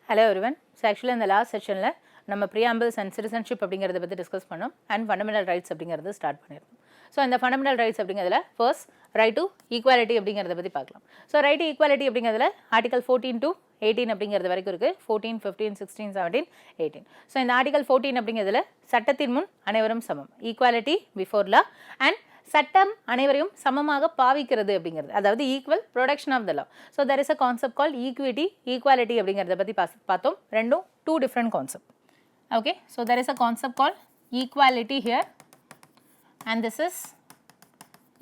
Hello everyone. So actually in the last session la நம்ம preambles and citizenship அப்படிங்கறத பத்தி discuss பண்ணோம் and fundamental rights அப்படிங்கறத start பண்ணிருக்கோம். So இந்த fundamental rights அப்படிங்கறதுல first right to equality அப்படிங்கறத பத்தி பார்க்கலாம். So right to equality அப்படிங்கறதுல article 14 to 18 அப்படிங்கறது வரைக்கும் இருக்கு. 14 15 16 17 18. So இந்த article 14 அப்படிங்கறதுல சட்டத்தின் முன் அனைவரும் சமம், equality before law and சட்டம் அனைவரையும் சமமாக பாவிக்கிறது அப்படிங்கிறது, அதாவது equal protection of the law. So there is a concept call equity equality அப்படிங்கிறத பற்றி பார்த்தோம். ரெண்டும் two different concept. Okay, so there is a concept call equality here and this is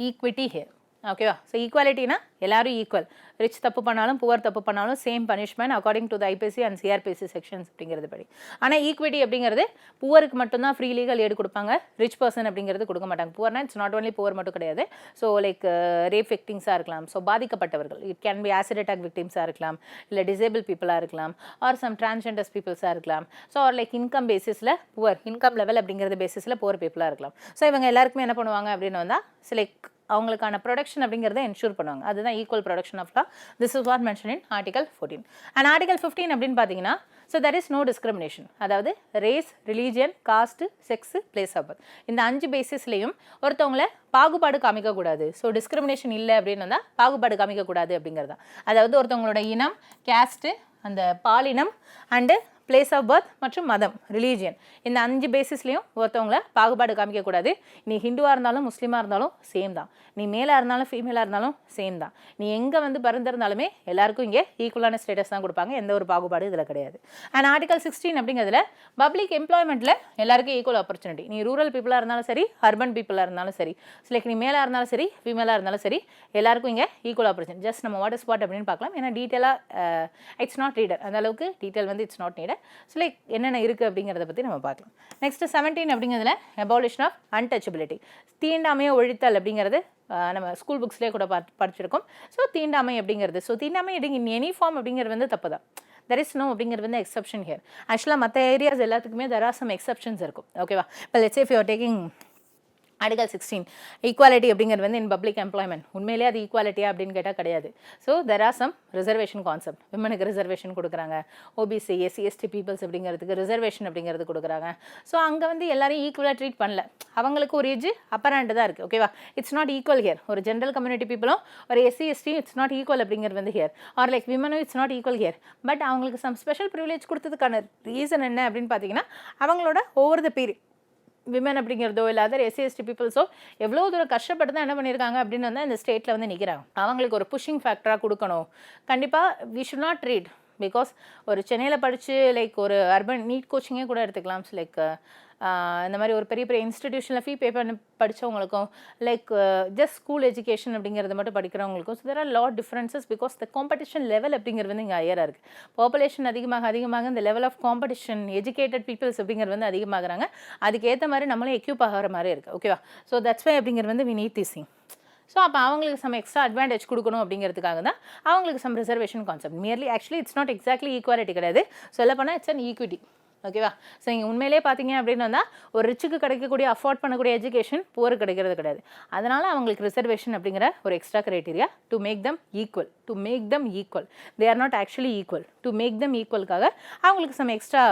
equity here. ஓகேவா? ஸோ ஈக்குவாலிட்டினா எல்லாரும் equal, rich தப்பு பண்ணாலும் poor தப்பு பண்ணாலும் same punishment according to the IPC and CrPC sections அப்படிங்கிறது படி. ஆனால் ஈக்விட்டி அப்படிங்கிறது புவருக்கு மட்டும்தான் ஃப்ரீ லீகல் ஏடு கொடுப்பாங்க, ரிச் பர்சன் அப்படிங்கிறது கொடுக்க மாட்டாங்க. புவர்னா இட்ஸ் நாட் ஒன்லி புவர் மட்டும் கிடையாது. ஸோ லைக் ரேப் விக்டிம்ஸாக இருக்கலாம், ஸோ பாதிக்கப்பட்டவர்கள், it can be acid attack விக்டிம்ஸாக இருக்கலாம், இல்லை டிசேபிள் பீப்புளாக இருக்கலாம், ஆர் சம் டிரான்ஸ்ஜெண்டர்ஸ் பீப்புள்ஸாக இருக்கலாம். ஸோ ஆர் லைக் இன்கம் பேசிஸில் புவர், இன்கம் லெவல் அப்படிங்கிறது பேசிஸில் புவர் பீப்புளாக இருக்கலாம். ஸோ இவங்க எல்லாருக்குமே என்ன பண்ணுவாங்க அப்படின்னு வந்தால் லைக் அவங்களுக்கான ப்ரொடக்ஷன் அப்படிங்கிறத என்ஷூர் பண்ணுவாங்க. அதுதான் equal protection of law. This is what mention in article 14. And article 15 அப்படின்னு பார்த்தீங்கன்னா, so that is no discrimination, அதாவது race, religion, caste, sex, place of birth, இந்த 5 பேசிஸ்லையும் ஒருத்தவங்களை பாகுபாடு காமிக்கக்கூடாது. ஸோ டிஸ்கிரிமினேஷன் இல்லை அப்படின்னு வந்தால் பாகுபாடு காமிக்கக்கூடாது அப்படிங்கிறது தான். அதாவது ஒருத்தவங்களோட இனம், கேஸ்ட்டு, அந்த பாலினம் அண்டு பிளேஸ் ஆஃப் பர்த் மற்றும் மதம், ரிலீஜியன், இந்த 5 பேசிஸ்லையும் ஒருத்தவங்களை பாகுபாடு காமிக்கக்கூடாது. நீ ஹிந்துவாக இருந்தாலும் முஸ்லீமாக இருந்தாலும் சேம் தான், நீ மேலாக இருந்தாலும் ஃபீமேலாக இருந்தாலும் சேம் தான், நீ எங்கே வந்து பிறந்திருந்தாலுமே எல்லாருக்கும் இங்கே ஈக்குவலான ஸ்டேட்டஸ் தான் கொடுப்பாங்க, எந்த ஒரு பாகுபாடு இதில் கிடையாது. அண்ட் ஆர்டிகல் 16 அப்படிங்கிறதுல பப்ளிக் எம்ப்ளாய்மெண்ட்டில் எல்லாருக்கும் ஈக்குவல் ஆப்பர்ச்சுனிட்டி. நீ ரூரல் பீப்புளாக இருந்தாலும் சரி, அர்பன் பீப்புளாக இருந்தாலும் சரி, லைக் நீ மேலாக இருந்தாலும் சரி ஃபீமேலாக இருந்தாலும் சரி, எல்லாருக்கும் இங்கே ஈக்குவல் ஆப்பர்ச்சுனிட்டி. ஜஸ்ட் நம்ம வாட் இஸ் வாட் அப்படின்னு பார்க்கலாம். ஏன்னா டீட்டெயிலாக இட்ஸ் நாட் ரீடர், அந்த அளவுக்கு டீட்டெயில் வந்து it's not needed. So like என்னென்ன இருக்குது அப்படிங்கிறத பற்றி நம்ம பார்க்கலாம். நெக்ஸ்ட் 17 அப்படிங்கிறதுல அபாலிஷன் ஆஃப் அன்டச்சபிலிட்டி, தீண்டாமையை ஒழித்தல் அப்படிங்கிறது நம்ம ஸ்கூல் புக்ஸ்லேயே கூட படிச்சிருக்கோம். ஸோ தீண்டாமை அப்படிங்கிறது, ஸோ தீண்டாமை இன் எனி ஃபார்ம் அப்படிங்கிறது வந்து தப்பு தான். தெர் இஸ் நோ அப்படிங்கிறது வந்து எக்ஸப்ஷன் ஹியர். ஆக்சுவலாக மற்ற ஏரியாஸ் எல்லாத்துக்குமே தெர் ஆர் சம் எக்ஸப்ஷன்ஸ் இருக்கும். ஓகேவா? இப்போ let's say if you are taking article 16 equality அப்படிங்கிறது வந்து இன் பப்ளிக் எம்ப்ளாய்மெண்ட், உண்மையிலே அது ஈக்குவாலிட்டியா அப்படின்னு கேட்டால் கிடையாது. So there are some reservation concept. விமனுக்கு ரிசர்வேஷன் கொடுக்குறாங்க, ஓபிசி எஸ்சி எஸ்டி பீப்புள்ஸ் அப்படிங்கிறதுக்கு ரிசர்வேஷன் அப்படிங்கிறது கொடுக்குறாங்க. ஸோ அங்கே வந்து எல்லாரையும் ஈக்குவலாக ட்ரீட் பண்ணல, அவங்களுக்கு ஒரு ஏஜ் அப்பராண்ட் தான் இருக்குது. ஓகேவா? It's not equal here. ஒரு ஜென்ரல் கம்யூனிட்டி பீப்புளும் ஒரு SC ST it's not equal அப்படிங்கிறது வந்து ஹியர், ஆர் லைக் விமனும் it's not equal here. But அவங்களுக்கு சம் ஸ்பெஷல் ப்ரிவிலேஜ் கொடுத்ததுக்கான ரீசன் என்ன அப்படின்னு பார்த்தீங்கன்னா, அவங்களோட ஓவர் த பீரியட் விமன் அப்படிங்கிறதோ இல்லை அதர் எஸ்சி எஸ்டி பீப்புள்ஸோ எவ்வளோ தூரம் கஷ்டப்பட்டு தான் என்ன பண்ணியிருக்காங்க அப்படின்னு வந்து இந்த ஸ்டேட்டில் வந்து நிற்கிறாங்க. அவங்களுக்கு ஒரு புஷிங் ஃபேக்டராக கொடுக்கணும். கண்டிப்பாக we should not treat, because ஒரு சென்னையில் படித்து லைக் ஒரு அர்பன் நீட் கோச்சிங்கே கூட எடுத்துக்கலாம். லைக் இந்த மாதிரி ஒரு பெரிய பெரிய இன்ஸ்டிடியூஷனில் ஃபீ பே பண்ணி படித்தவங்களுக்கும், லைக் ஜஸ்ட் ஸ்கூல் எஜுகேஷன் அப்படிங்கிறது மட்டும் படிக்கிறவங்களுக்கும், so there are lot differences because the competition level அப்படிங்கிறது வந்து இங்கே ஹையராக இருக்குது. பாப்புலேஷன் அதிகமாக இந்த level of competition, educated peoples அப்படிங்கிறது வந்து அதிகமாகறாங்க. அதுக்கேற்ற மாதிரி நம்மளும் எக்யூப் ஆகிற மாதிரி இருக்குது. ஓகேவா? ஸோ தட்ஸ் வை அப்படிங்கிறது வந்து we need this thing. So அப்போ அவங்களுக்கு சம் எக்ஸ்ட்ரா அட்வான்டேஜ் கொடுக்கணும் அப்படிங்கிறதுக்காக தான் அவங்களுக்கு some reservation concept. Merely actually it's not exactly equality கிடையாது, சொல்ல போனால் இட்ஸ் அன் ஈக்விட்டி. ஓகேவா? ஸோ இங்கே உண்மையிலே பார்த்தீங்க அப்படின்னு வந்தால் ஒரு ரிச்சுக்கு கிடைக்கக்கூடிய அஃபோர்ட் பண்ணக்கூடிய எஜுகேஷன் புவருக்கு கிடைக்கிறது கிடையாது. அதனால் அவங்களுக்கு ரிசர்வேஷன் அப்படிங்கிற ஒரு extra criteria to make them equal. They are not actually equal. To make them ஈக்குவலுக்காக அவங்களுக்கு some extra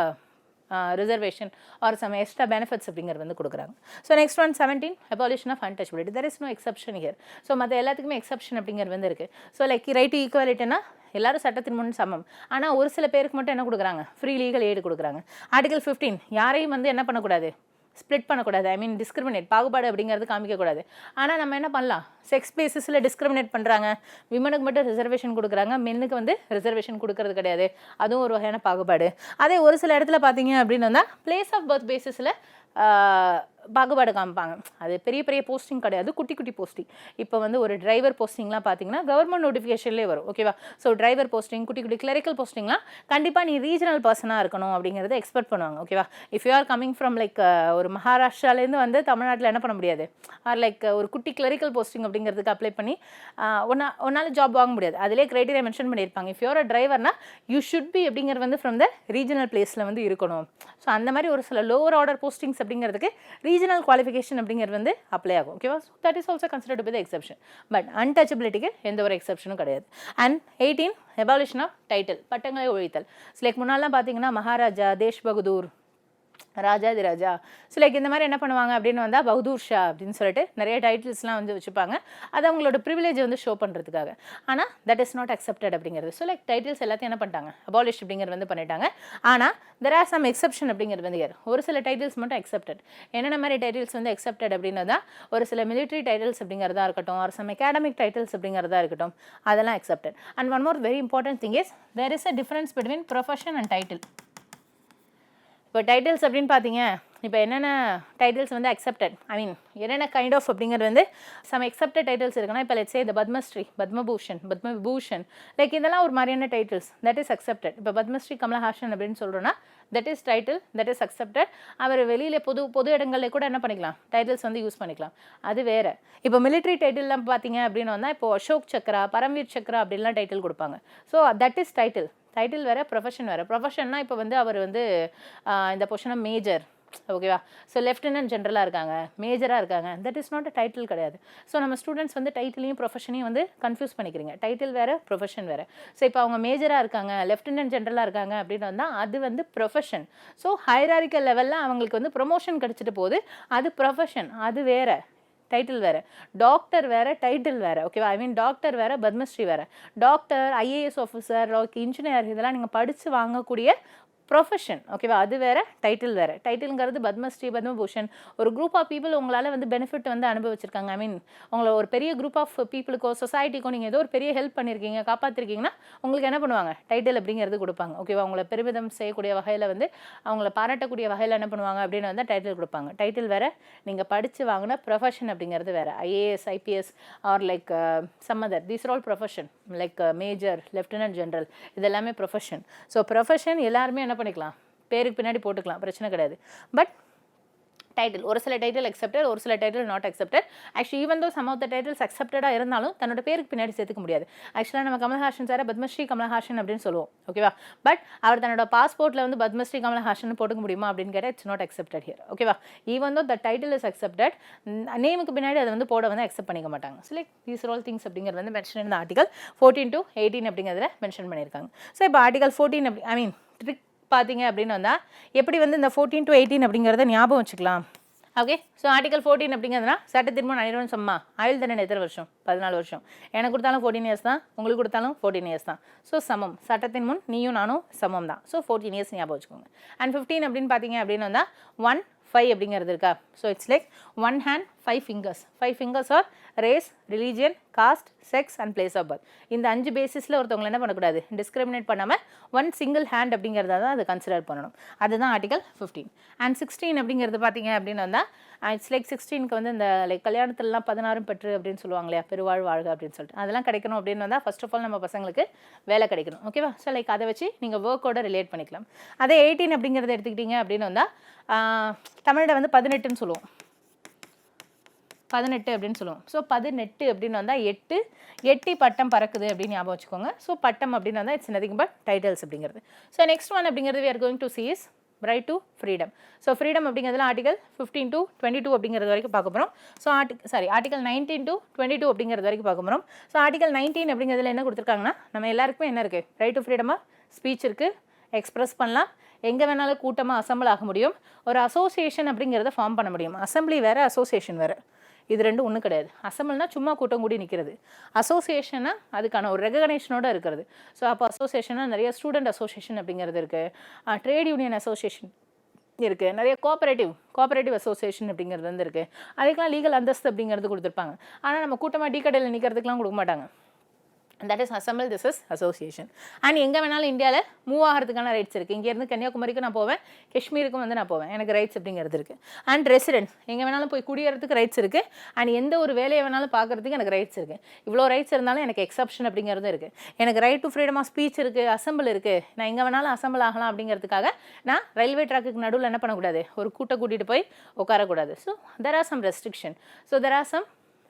reservation or some extra benefits அப்படிங்கிறது வந்து கொடுக்குறாங்க. So next one 17 abolition of untouchability. There is no exception here. So மற்ற எல்லாத்துக்குமே exception அப்படிங்கிறது வந்து இருக்குது. ஸோ லைக் ரைட் டு ஈக்குவாலிட்டினா எல்லாரும் சட்டத்தின் முன் சமம், ஆனால் ஒரு சில பேருக்கு மட்டும் என்ன கொடுக்குறாங்க, ஃப்ரீ லீகல் ஏடு கொடுக்குறாங்க. ஆர்டிகல் 15 யாரையும் வந்து என்ன பண்ணக்கூடாது, ஸ்ப்ளிட் பண்ணக்கூடாது, ஐ மீன் டிஸ்கிரிமினேட், பாகுபாடு அப்படிங்கிறது காமிக்கக்கூடாது. ஆனால் நம்ம என்ன பண்ணலாம், செக்ஸ் பேசிஸில் டிஸ்கிரிமினேட் பண்ணுறாங்க, விமனுக்கு மட்டும் ரிசர்வேஷன் கொடுக்குறாங்க, மென்னுக்கு வந்து ரிசர்வேஷன் கொடுக்கறது கிடையாது, அதுவும் ஒரு வகையான பாகுபாடு. அதே ஒரு சில இடத்துல பார்த்தீங்க அப்படின்னு வந்தால் பிளேஸ் ஆஃப் பர்த் பேசிஸில் பாகுபாடு காமிப்பாங்க. அது பெரிய பெரிய போஸ்டிங் கிடையாது, குட்டி குட்டி போஸ்டிங். இப்போ வந்து ஒரு டிரைவர் போஸ்டிங்லாம் பார்த்தீங்கன்னா கவர்மெண்ட் நோட்டிஃபிகேஷன்லேயே வரும். ஓகேவா? ஸோ டிரைவர் போஸ்டிங், குட்டி குட்டி கிளரிக்கல் போஸ்டிங்லாம் கண்டிப்பாக நீ ரீஜனல் பர்சனாக இருக்கணும் அப்படிங்கிறத எக்ஸ்பெக்ட் பண்ணுவாங்க. ஓகேவா? If you are coming from like ஒரு மகாராஷ்டிராலேருந்து வந்து தமிழ்நாட்டில் என்ன பண்ண முடியாது, ஆர் லைக் ஒரு குட்டி கிளரிக்கல் போஸ்டிங் அப்படிங்கிறதுக்கு அப்ளை பண்ணி ஒன்றால் ஜாப் வாங்க முடியாது. அதிலே கிரைட்டீரியா மென்ஷன் பண்ணியிருப்பாங்க. இஃப் யூஆர் அ டிரைவர்னா யூ ஷுட் பி அப்படிங்கிறது வந்து ஃப்ரம் த ரீஜனல் பிளேஸில் வந்து இருக்கணும். ஸோ அந்த மாதிரி ஒரு சில லோவர் ஆர்டர் போஸ்டிங்ஸ் அப்படிங்கிறதுக்கு ரீஜனல் குவாலிஃபிகேஷன் அப்படிங்கிறது வந்து அப்ளை ஆகும். ஓகேவா? So that is also considered by the exception. But அன்டச்சபிலிட்டிக்கு எந்த ஒரு எக்ஸப்ஷனும் கிடையாது. அண்ட் 18 எபாலிஷன் ஆஃப் டைட்டில், பட்டங்களை ஒழித்தல். லைக் முன்னாலாம் பார்த்தீங்கன்னா மகாராஜா, தேஷ் பகதூர், ராஜாதி ராஜா. ஸோ லைக் இந்த மாதிரி என்ன பண்ணுவாங்க அப்படின்னு வந்தால் பகதூர் ஷா அப்படின்னு சொல்லிட்டு நிறைய டைட்டில்ஸ்லாம் வந்து வச்சுப்பாங்க. அது அவங்களோட ப்ரிவிலேஜ் வந்து ஷோ பண்ணுறதுக்காக. ஆனால் தட் இஸ் நாட் அக்செப்டட் அப்படிங்கிறது. ஸோ லைக் டைட்டில்ஸ் எல்லாத்தையும் என்ன பண்ணிட்டாங்க, அபாலிஷ் அப்படிங்கிறது வந்து பண்ணிட்டாங்க. ஆனால் தெர் ஆர் சம் எக்ஸப்ஷன் அப்படிங்கிறது வந்து ஒரு சில டைட்டில்ஸ் மட்டும் அக்செப்டட். என்னென்ன மாதிரி டைட்டில்ஸ் வந்து அக்செப்டட் அப்படின்னு தான் ஒரு சில மிலிட்ரி டைட்டில்ஸ் அப்படிங்கிறதா இருக்கட்டும், ஒரு சம் அகாடமிக் டைட்டில்ஸ் அப்படிங்கிறதா இருக்கட்டும், அதெல்லாம் accepted. And one more very important thing is there is a difference between profession and title. இப்போ டைட்டில்ஸ் அப்படின்னு பார்த்தீங்க, இப்போ என்னென்ன டைட்டில்ஸ் வந்து அக்செப்டட், ஐ மீன் என்னென்ன கைண்ட் ஆஃப் அப்படிங்கிறது வந்து சம் அக்செப்டட் டைட்டில்ஸ் இருக்குன்னா, இப்போ லெட்ஸ் சே இந்த பத்மஸ்ரீ, பத்மபூஷன், பத்மவிபூஷன், லைக் இதெல்லாம் ஒரு மாதிரியான டைட்டில்ஸ் தட் இஸ் அக்செப்டட். இப்போ பத்மஸ்ரீ கமலஹாசன் அப்படின்னு சொல்கிறோன்னா that is title, that is accepted. அவர் வெளியில் பொது இடங்களில் கூட என்ன பண்ணிக்கலாம், டைட்டில்ஸ் வந்து யூஸ் பண்ணிக்கலாம். அது வேறு. இப்போ மிலிட்ரி டைட்டில்லாம் பார்த்தீங்க அப்படின்னு வந்தால் இப்போ அசோக் சக்ரா, பரம்வீர் சக்ரா அப்படின்லாம் டைட்டில் கொடுப்பாங்க. So that is title. Title வேறு, ப்ரொஃபஷன் வேறு. ப்ரொஃபஷன்னா இப்போ வந்து அவர் வந்து இந்த பொசிஷன் மேஜர், ஓகேவா? ஸோ லெஃப்டினன்ட் ஜென்ரலாக இருக்காங்க, மேஜராக இருக்காங்க, that is not a title கிடையாது. ஸோ நம்ம ஸ்டூடெண்ட்ஸ் வந்து டைட்டிலையும் ப்ரொஃபஷனையும் வந்து கன்ஃபியூஸ் பண்ணிக்கிறீங்க. டைட்டில் வேறு, ப்ரொஃபஷன் வேறு. ஸோ இப்போ அவங்க மேஜராக இருக்காங்க, லெஃப்டினன்ட் ஜென்ரலாக இருக்காங்க அப்படின்னு வந்தால் அது வந்து ப்ரொஃபஷன். ஸோ ஹைராரிக்கல் லெவலில் அவங்களுக்கு வந்து ப்ரொமோஷன் கிடச்சிட்டு போகுது, அது ப்ரொஃபஷன், அது வேறு. டைட்டில் வேறு. டாக்டர் வேறு, டைட்டில் வேறு. ஓகேவா? ஐ மீன் டாக்டர் வேறு, பத்மஸ்ரீ வேறு. டாக்டர், ஐஏஎஸ் ஆஃபீஸர், இன்ஜினியர், இதெல்லாம் நீங்கள் படித்து வாங்கக்கூடிய ப்ரொஃபஷன். ஓகேவா? அது வேறு, டைட்டில் வேறு. டைட்டில்ங்கிறது பத்மஸ்ரீ, பத்மபூஷன், ஒரு குரூப் ஆஃப் பீப்புள் உங்களால் வந்து பெனிஃபிட் வந்து அனுபவிச்சிருக்காங்க. ஐ மீன் உங்களை ஒரு பெரிய குரூப் ஆஃப் பீப்புளுக்கோ சொசைட்டிக்கோ நீங்கள் ஏதோ ஒரு பெரிய ஹெல்ப் பண்ணியிருக்கீங்க, காப்பாற்றிருக்கீங்கன்னா உங்களுக்கு என்ன பண்ணுவாங்க, டைட்டில் அப்படிங்கிறது கொடுப்பாங்க. ஓகேவா? உங்களை பெருமிதம் செய்யக்கூடிய வகையில் வந்து அவங்கள பாராட்டக்கூடிய வகையில் என்ன பண்ணுவாங்க அப்படின்னு வந்து டைட்டில் கொடுப்பாங்க. டைட்டில் வேறு, நீங்கள் படித்து வாங்கின ப்ரொஃபஷன் அப்படிங்கிறது வேறு. IAS, IPS are like some other, these are all profession. Like major, lieutenant general, இதெல்லாமே ப்ரொஃபஷன். ஸோ ப்ரொஃபஷன் எல்லாருமே என்ன பண்ணிக்கலாம், பேருக்கு பின்னாடி போட்டுக்கலாம், பிரச்சனை கிடையாது. பட் டைட்டில், ஒரு சில டைட்டில் அக்செப்டட், ஒரு சில title not accepted. Actually even though some of the titles அக்செப்டடாக இருந்தாலும் தன்னோட பேருக்கு பின்னாடி சேர்த்துக்க முடியாது. ஆக்சுவலாக நம்ம கமல்ஹாசன் சார் பத்மஸ்ரீ கமல்ஹாசன் அப்படின்னு சொல்லுவோம். ஓகேவா? பட் அவர் தன்னோட பாஸ்போர்ட்டில் வந்து பத்மஸ்ரீ கமல்ஹாசன் போட்டுக்க முடியுமா அப்படின்னு கேட்டால் இட்ஸ் நாட் அக்செப்டட் ஹியர். ஓகேவா? Even though the title is accepted, நேமுக்கு பின்னாடி அதை வந்து போட வந்து அக்செப்ட் பண்ணிக்க மாட்டாங்க. So like these are all things அப்படிங்கிறது வந்து மென்ஷன் இந்த ஆர்டிகல் 14 to 18 அப்படிங்கிறதுல மென்ஷன் பண்ணியிருக்காங்க. ஸோ இப்போ ஆர்டிகல் 14 அப்படி, ஐ மீன் ட்ரிக் பார்த்தீங்க அப்படின்னு வந்தால் எப்படி வந்து இந்த 14 to 18 அப்படிங்கிறத ஞாபகம் வச்சுக்கலாம். ஓகே? ஸோ ஆர்டிகல் 14 அப்படிங்கிறதுனா சட்டத்தின் முன் அனைவரும் சம்மா, ஆயுள் தண்டனை எத்தனை வருஷம், 14 வருஷம். எனக்கு கொடுத்தாலும் 14 இயர்ஸ் தான், உங்களுக்கு கொடுத்தாலும் 14 இயர்ஸ் தான். ஸோ சமம், சட்டத்தின் முன் நீயும் நானும் சமம் தான். ஸோ 14 இயர்ஸ் ஞாபகம் வச்சுக்கோங்க. அண்ட் 15 அப்படின்னு பார்த்தீங்க அப்படின்னு வந்தால் 1, 5 அப்படிங்கிறது இருக்கா. So it's like 1 hand 5 fingers. 5 fingers are race, religion, caste, sex and place of birth. இந்த 5 பேசிஸில் ஒருத்தவங்களை என்ன பண்ணக்கூடாது, டிஸ்கிரிமினேட் பண்ணாமல் 1 single hand அப்படிங்கிறத தான் அது கன்சிடர் பண்ணணும். அதுதான் ஆர்டிகல் 15. அண்ட் 16 அப்படிங்கிறது பார்த்தீங்க அப்படின்னு வந்தால் இட்ஸ் லைக் 16க்கு வந்து இந்த லைக் கல்யாணத்துலலாம் 16 பெற்று அப்படின்னு சொல்லுவாங்க இல்லையா, பெருவாழ் வாழ்க அப்படின்னு சொல்லிட்டு, அதெல்லாம் கிடைக்கணும் அப்படின்னு வந்தால் ஃபர்ஸ்ட் ஆஃப் ஆல் நம்ம பசங்களுக்கு வேலை கிடைக்கணும். ஓகேவா? ஸோ லைக் அதை வச்சு நீங்கள் ஒர்க்கோட ரிலேட் பண்ணிக்கலாம். அதே 18 அப்படிங்கிறத எடுத்துக்கிட்டீங்க அப்படின்னு வந்தால் தமிழில் வந்து 18ன்னு சொல்லுவோம், 18 அப்படின்னு சொல்லுவோம். ஸோ 18 அப்படின்னு வந்தால் 8, எட்டி பட்டம் பறக்குது அப்படின்னு ஞாபகம் வச்சுக்கோங்க. ஸோ பட்டம் அப்படின்னு வந்தால் இட்ஸ் நதிங் பட் டைட்டில்ஸ் அப்படிங்கிறது. ஸோ நெக்ஸ்ட் ஒன் அப்படிங்கிறது we are going to see is right to freedom. So freedom அப்படிங்கிறதுல ஆர்டிகல் 15 to 22 அப்படிங்கிறது வரைக்கும் பார்க்க போகிறோம். ஸோ ஆர்டிகல் 19 to 22 அப்படிங்கிறது வரைக்கும் பார்க்க போகிறோம். ஸோ ஆர்டிகல் 19 அப்படிங்கிறதுல என்ன கொடுத்துருக்காங்கன்னா, நம்ம எல்லாருக்குமே என்ன இருக்குது, ரைட் டு ஃப்ரீடமாக ஸ்பீச் இருக்குது, எக்ஸ்பிரஸ் பண்ணலாம், எங்கே வேணாலும் கூட்டமாக அசம்பிள் ஆக முடியும், ஒரு அசோசியேஷன் அப்படிங்கிறத ஃபார்ம் பண்ண முடியும். அசம்பிளி வேறு, அசோசியேஷன் வேறு, இது ரெண்டும் ஒன்றும் கிடையாது. அசம்பிள்னா சும்மா கூட்டம் கூடி நிற்கிறது, அசோசியேஷனா அதுக்கான ஒரு ரெகக்னேஷனோடு இருக்கிறது. ஸோ அப்போ அசோசியேஷனாக நிறைய ஸ்டூடெண்ட் அசோசியேஷன் அப்படிங்கிறது இருக்குது, ட்ரேட் யூனியன் அசோசியேஷன் இருக்குது, நிறைய கோஆபரேட்டிவ் அசோசியேஷன் அப்படிங்கிறது வந்து இருக்குது. அதுக்கெலாம் லீகல் அந்தஸ்து அப்படிங்கிறது கொடுத்துருப்பாங்க. ஆனால் நம்ம கூட்டமாக டீ கடையில் நிற்கிறதுக்கெலாம் கொடுக்க மாட்டாங்க. That is assemble, this is association. And எங்கே வேணாலும் இந்தியாவில் மூவ் ஆகிறதுக்கான ரைட்ஸ் இருக்குது. இங்கேருந்து கன்னியாகுமரிக்கு நான் போவேன், காஷ்மீருக்கும் வந்து நான் போவேன், எனக்கு ரைட்ஸ் அப்படிங்கிறது இருக்குது. அண்ட் ரெசிடென்ஸ், எங்கே வேணாலும் போய் குடியேறதுக்கு ரைட்ஸ் இருக்குது. அண்ட் எந்த ஒரு வேலையை வேணாலும் பார்க்குறதுக்கு எனக்கு ரைட்ஸ் இருக்குது. இவ்வளோ ரைட்ஸ் இருந்தாலும் எனக்கு எக்ஸப்ஷன் அப்படிங்கிறது இருக்குது. எனக்கு right to freedom of speech இருக்குது, அசம்பிள் இருக்குது, நான் எங்கே வேணாலும் அசம்பிள் ஆகலாம் அப்படிங்கிறதுக்காக நான் ரயில்வே ட்ராக்குக்கு நடுவில் என்ன பண்ணக்கூடாது, ஒரு கூட்டிகிட்டு போய் உட்காரக்கூடாது. So there are some restriction. So there are some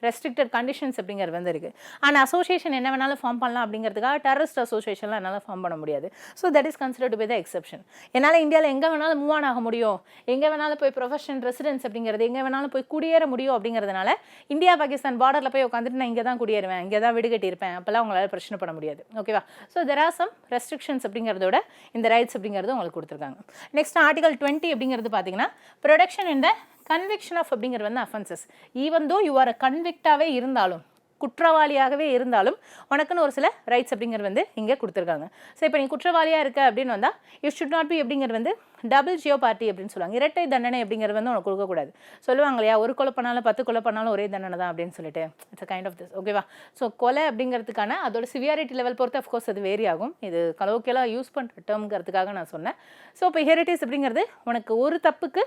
restricted conditions அப்படிங்கிறது வந்து இருக்குது. ஆனால் அசோசியேஷன் என்ன வேணாலும் ஃபார்ம் பண்ணலாம் அப்படிங்கிறதுக்காக டெரரிஸ்ட் அசோசியேஷன்லாம் என்னால் ஃபார்ம் பண்ண முடியாது. So that is considered to be the exception. என்னால் இந்தியாவில் எங்கே வேணாலும் மூவ் ஆன் ஆக முடியும், எங்கே வேணாலும் போய் ப்ரொஃபஷன் ரெசிடென்ஸ் அப்படிங்கிறது எங்கே வேணாலும் போய் குடியேற முடியும் அப்படிங்கிறதுனால இந்தியா பாகிஸ்தான் பார்டரில் போய் உட்காந்துட்டு நான் இங்கே தான் குடியேறுவேன், இங்கே தான் வீடு கட்டியிருப்பேன், அப்போல்லாம் உங்களால் பிரச்சனை பண்ண முடியாது. ஓகேவா? So there are some restrictions அப்படிங்கிறதோட இந்த ரைட்ஸ் அப்படிங்கிறது உங்களுக்கு கொடுத்துருக்காங்க. நெக்ஸ்ட் ஆர்டிகல் 20 அப்படிங்கிறது பார்த்தீங்கன்னா ப்ரொடக்ஷன் இந்த கன்விக்ஷன் ஆஃப் அப்படிங்கிறது வந்து offences. Even though you are கன்விக்டாகவே இருந்தாலும், குற்றவாளியாகவே இருந்தாலும் உனக்குன்னு ஒரு சில ரைட்ஸ் அப்படிங்கிறது வந்து இங்கே கொடுத்துருக்காங்க. ஸோ இப்போ நீ குற்றவாளியாக இருக்க அப்படின்னு வந்தால் யூ ஷுட் நாட் பி அப்படிங்கிறது வந்து டபுள் ஜியோபார்ட்டி அப்படின்னு சொல்லுவாங்க. இரட்டை தண்டனை அப்படிங்கிறது வந்து உனக்கு கொடுக்கக்கூடாது. சொல்லுவாங்க இல்லையா, ஒரு கொலை பண்ணாலும் 10 கொலை பண்ணாலும் ஒரே தண்டனை தான் அப்படின்னு சொல்லிட்டு. It's a kind of this. ஓகேவா? ஸோ கொலை அப்படிங்கிறதுக்கான அதோட சிவியாரிட்டி லெவல் பொறுத்து அஃப்கோர்ஸ் அது வேரி ஆகும். இது கலோக்கியலாக யூஸ் பண்ணுற டேர்ம்ங்கிறதுக்காக நான் சொன்னேன். ஸோ இப்போ ஹெரிட்டேஜ் அப்படிங்கிறது உனக்கு ஒரு தப்புக்கு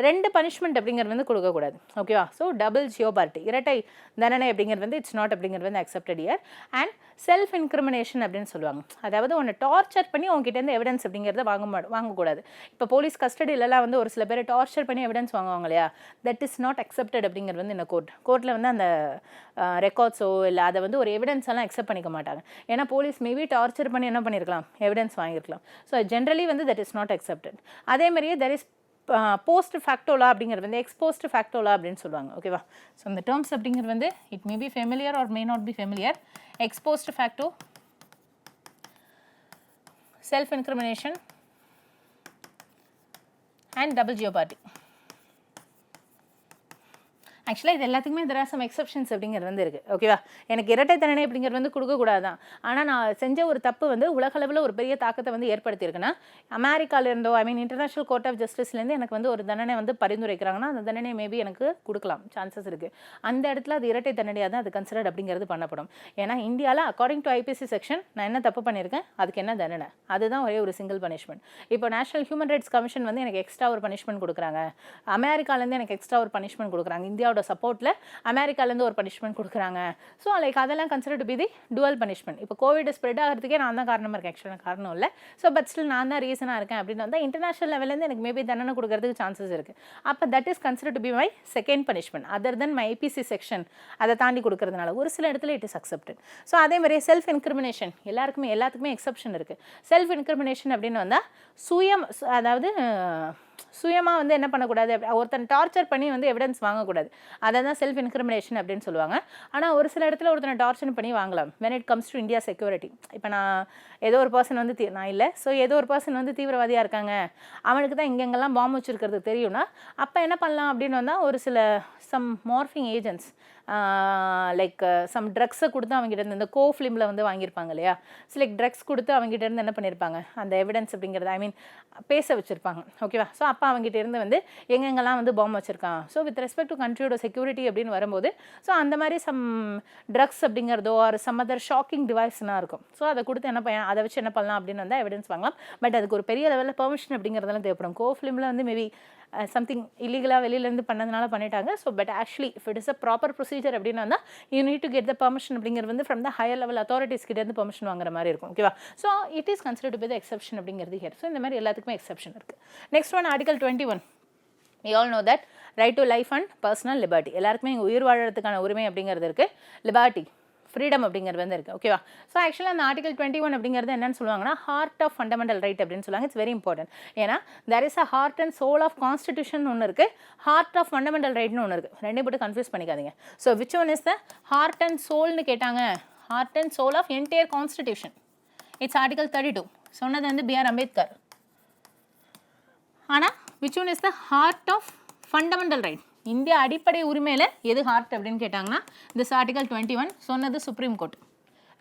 2 பனிஷ்மெண்ட் அப்படிங்கிறது வந்து கொடுக்கக்கூடாது. ஓகேவா? ஸோ டபுள் ஜியோபார்ட்டி, இரட்டை தண்டனை அப்படிங்கிறது வந்து இட்ஸ் நாட் அப்படிங்கிறது வந்து accepted year. And self incrimination அப்படின்னு சொல்லுவாங்க. அதாவது உன்னை டார்ச்சர் பண்ணி உங்ககிட்டேருந்து எவிடன்ஸ் அப்படிங்கிறத வாங்கக்கூடாது. இப்போ போலீஸ் கஸ்டடியிலலாம் வந்து ஒரு சில பேர் டார்ச்சர் பண்ணி எவிடன்ஸ் வாங்குவாங்க இல்லையா, தட் இஸ் நாட் அக்செப்டட் அப்படிங்கிறது வந்து இந்த கோர்ட்டில் வந்து அந்த ரெக்கார்ட்ஸோ இல்லை அதை வந்து ஒரு எவிடன்ஸ் எல்லாம் அக்செப்ட் பண்ணிக்க மாட்டாங்க. ஏன்னா போலீஸ் மேபி டார்ச்சர் பண்ணி என்ன பண்ணியிருக்கலாம், எவிடன்ஸ் வாங்கியிருக்கலாம். ஸோ ஜென்ரலி வந்து தட் இஸ் நாட் அக்செப்டட். அதே மாதிரியே தெர் இஸ் போஸ்ட் ஃபேக்டோலா அப்படிங்கிறது வந்து எக்ஸ்போஸ்ட் ஃபேக்டோலா அப்படின்னு சொல்லுவாங்க. ஓகேவா? ஸோ இந்த டேர்ம்ஸ் அப்படிங்கிறது வந்து it may be familiar or may not be familiar. Ex post facto, self incrimination and double jeopardy. ஆக்சுவலாக இது எல்லாத்துக்குமே தெர் ஆர் சம் எக்ஸப்ஷன்ஸ் அப்படிங்கிறது வந்து இருக்குது. ஓகேவா? எனக்கு இரட்டை தண்டனை அப்படிங்கிறது வந்து கொடுக்கக்கூடாது தான். ஆனால் நான் செஞ்ச ஒரு தப்பு வந்து உலகளவில் ஒரு பெரிய தாக்கத்தை வந்து ஏற்படுத்தியிருக்குன்னா, அமெரிக்காவிலேருந்தோ இன்டர்நேஷனல் கோர்ட் ஆஃப் ஜஸ்டிஸ்லேருந்து எனக்கு வந்து ஒரு தண்டனை வந்து பரிந்துரைக்கிறாங்கன்னா அந்த தண்டனை மேபி எனக்கு கொடுக்கலாம், சான்சஸ் இருக்குது. அந்த இடத்துல அது இரட்டை தண்டனையாக தான் அது கன்சிடர்ட் அப்படிங்கிறது பண்ணப்படும். ஏன்னா இந்தியாவில் அக்கார்டிங் டு ஐபிசி செக்ஷன் நான் என்ன தப்பு பண்ணியிருக்கேன், அதுக்கு என்ன தண்டனை, அதுதான் ஒரே ஒரு சிங்கிள் பனிஷ்மெண்ட். இப்போ நேஷனல் ஹியூமன் ரைட்ஸ் கமிஷன் வந்து எனக்கு எக்ஸ்ட்ரா ஒரு பனிஷ்மெண்ட் கொடுக்குறாங்க, அமெரிக்காலேருந்து எனக்கு எக்ஸ்ட்ரா ஒரு பனிஷ்மெண்ட் கொடுக்குறாங்க, இந்தியாவோட சப்போர்ட்டில் அமெரிக்காலேருந்து ஒரு பனிஷ்மெண்ட் கொடுக்குறாங்க. ஸோ லைக் அதெல்லாம் consider to be the dual punishment. இப்போ கோவிட் ஸ்ப்ரெட் ஆகிறதுக்கே நான் தான் காரணமாக இருக்கேன், ஆக்சுவலாக காரணம் இல்லை. ஸோ பட் ஸ்டில் நான் தான் ரீசனாக இருக்கேன் அப்படின்னு வந்தால் இன்டர்நேஷனல் லெவலேருந்து எனக்கு மேபி தண்டனை கொடுக்கறதுக்கு சான்சஸ் இருக்குது. அப்போ that is consider to be my second punishment other then my IBC section. அதை தாண்டி கொடுக்கறதுனால ஒரு சில இடத்துல இட் இஸ் அக்செப்டட். ஸோ அதே மாதிரி செல்ஃப் இன்கிரிமினேஷன் எல்லாத்துக்குமே எக்ஸப்ஷன் இருக்குது. செல்ஃப் இன்கிரிமினேஷன் அப்படின்னு வந்தால் அதாவது சுயமாக வந்து என்ன பண்ணக்கூடாது, ஒருத்தன் டார்ச்சர் பண்ணி வந்து எவிடன்ஸ் வாங்கக்கூடாது. அதை தான் செல்ஃப் இன்கிரிமினேஷன் அப்படின்னு சொல்லுவாங்க. ஆனால் ஒரு சில இடத்துல ஒருத்தனை டார்ச்சர் பண்ணி வாங்கலாம் when it comes to India security. இப்போ நான் ஏதோ ஒரு பர்சன் வந்து நான் இல்லை, ஸோ ஏதோ ஒரு பர்சன் வந்து தீவிரவாதியாக இருக்காங்க, அவனுக்கு தான் எங்கெங்கெல்லாம் பாம்பு வச்சுருக்கிறது தெரியும்னா அப்போ என்ன பண்ணலாம் அப்படின்னு வந்தால் ஒரு சில some morphing agents like some ட்ரக்ஸை கொடுத்து அவங்ககிட்ட இருந்து இந்த ஃபிலிமில் வந்து வாங்கியிருப்பாங்க இல்லையா, ஸோ லைக் ட்ரக்ஸ் கொடுத்து அவங்ககிட்ட இருந்து என்ன பண்ணியிருப்பாங்க, அந்த எவிடன்ஸ் அப்படிங்கிறது பேச வச்சுருப்பாங்க. ஓகேவா? ஸோ அப்போ அவங்ககிட்ட இருந்து வந்து எங்கெங்கெல்லாம் வந்து பாம்பு வச்சுருக்கான், ஸோ வித் ரெஸ்பெக்ட் டு கண்ட்ரியோட செக்யூரிட்டி அப்படின்னு வரும்போது ஸோ அந்த மாதிரி சம் ட்ரக்ஸ் அப்படிங்கிறதோ ஒரு சம் அதர் ஷாக்கிங் டிவைஸ்லாம் இருக்கும். ஸோ அதை கொடுத்து அதை வச்சு என்ன பண்ணலாம் அப்படின்னு வந்தால் எவிடன்ஸ் வாங்கலாம். பட் அதுக்கு ஒரு பெரிய லெவலில் பெர்மிஷன் அப்படிங்கிறதெல்லாம் தேவைப்படும். ஃபிலிமில் வந்து மேபி சம்திங் இல்லீகலாக வெளியிலேருந்து பண்ணதுனால பண்ணிட்டாங்க. So but actually if it is a proper procedure அப்படின்னா தான் you need to get the permission அப்படிங்கிறது வந்து from the higher level authorities கிட்டேருந்து பெர்மிஷன் வாங்குற மாதிரி இருக்கும். ஓகேவா? So it is considered to be the exception அப்படிங்கிறது ஹியர். ஸோ இந்த மாதிரி எல்லாத்துக்குமே எக்ஸப்ஷன் இருக்குது. Next one article 21. You all know that right to life and personal liberty. எல்லாருக்குமே இங்கே உயிர் வாழறதுக்கான உரிமை அப்படிங்கிறது இருக்குது. லிபர்ட்டி, ஃப்ரீடம் அப்படிங்கிறது வந்து இருக்குது. ஓகேவா? ஸோ ஆக்சுவலாக அந்த ஆர்டிகல் 21 அப்படிங்கிறது என்னன்னு சொல்லுவாங்கன்னா ஹார்ட் ஆஃப் ஃபண்டமெண்டல் ரைட் அப்படின்னு சொல்லுவாங்க. It's very important. ஏன்னா there is a heart and soul of constitution ஒன்று இருக்குது, ஹார்ட் ஆஃப் ஃபண்டமெண்டல் ரைட்னு ஒன்று இருக்குது. ரெண்டையும் போட்டு கன்ஃபியூஸ் பண்ணிக்காதீங்க. So which one is the heart and சோல்னு கேட்டாங்க, heart and soul of entire constitution. It's article 32. சொன்னது வந்து B.R. அம்பேத்கர். ஆனால் which one is the heart of fundamental right, India அடிப்படை உரிமையில் எது ஹார்ட் அப்படின்னு கேட்டாங்கன்னா திஸ் ஆர்டிகல் 21 சொன்னது சுப்ரீம் கோர்ட்.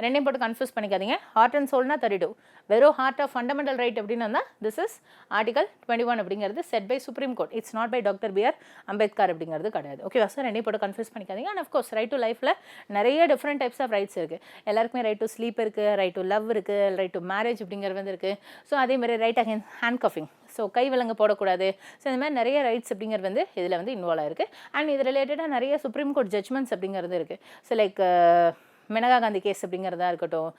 ரெண்டையும் போட்டு கன்ஃபியூஸ் பண்ணிக்காதீங்க. ஹார்ட் அண்ட் சோல்னா 32, வெறும் ஹார்ட் ஆஃப் ஃபண்டமெண்டல் ரைட் அப்படின்னு வந்தால் திஸ் இஸ் ஆர்டிகல் 21 அப்படிங்கிறது set by supreme court. It's not by doctor B.R. Ambedkar அப்படிங்கிறது கிடையாது. ஓகேவா சார்? ரெண்டையும் போட்டு கன்ஃபியூஸ் பண்ணிக்காதீங்க. அண்ட் அஃப்கோர்ஸ் ரைட் டு லைஃப்பில் நிறைய டிஃப்ரெண்ட் டைப்ஸ் ஆஃப் ரைட்ஸ் இருக்குது. எல்லாருக்குமே ரைட் டு ஸ்லீப் இருக்குது, ரைட் டு லவ் இருக்குது, ரைட் டு மேரேஜ் அப்படிங்கிறது வந்து இருக்குது. ஸோ அதேமாதிரி ரைட் அகேன்ஸ்ட் ஹேண்ட் கஃபிங், ஸோ கை விலங்கு போடக்கூடாது. ஸோ இந்த மாதிரி நிறைய ரைட்ஸ் அப்படிங்கிறது வந்து இதில் வந்து இன்வால்வ் ஆயிருக்கு. அண்ட் இது ரிலேட்டடாக நிறைய சுப்ரீம் கோர்ட் ஜட்மெண்ட்ஸ் அப்படிங்கிறது இருக்குது. So like Maneka Gandhi case அப்படிங்கிறதா இருக்கட்டும்,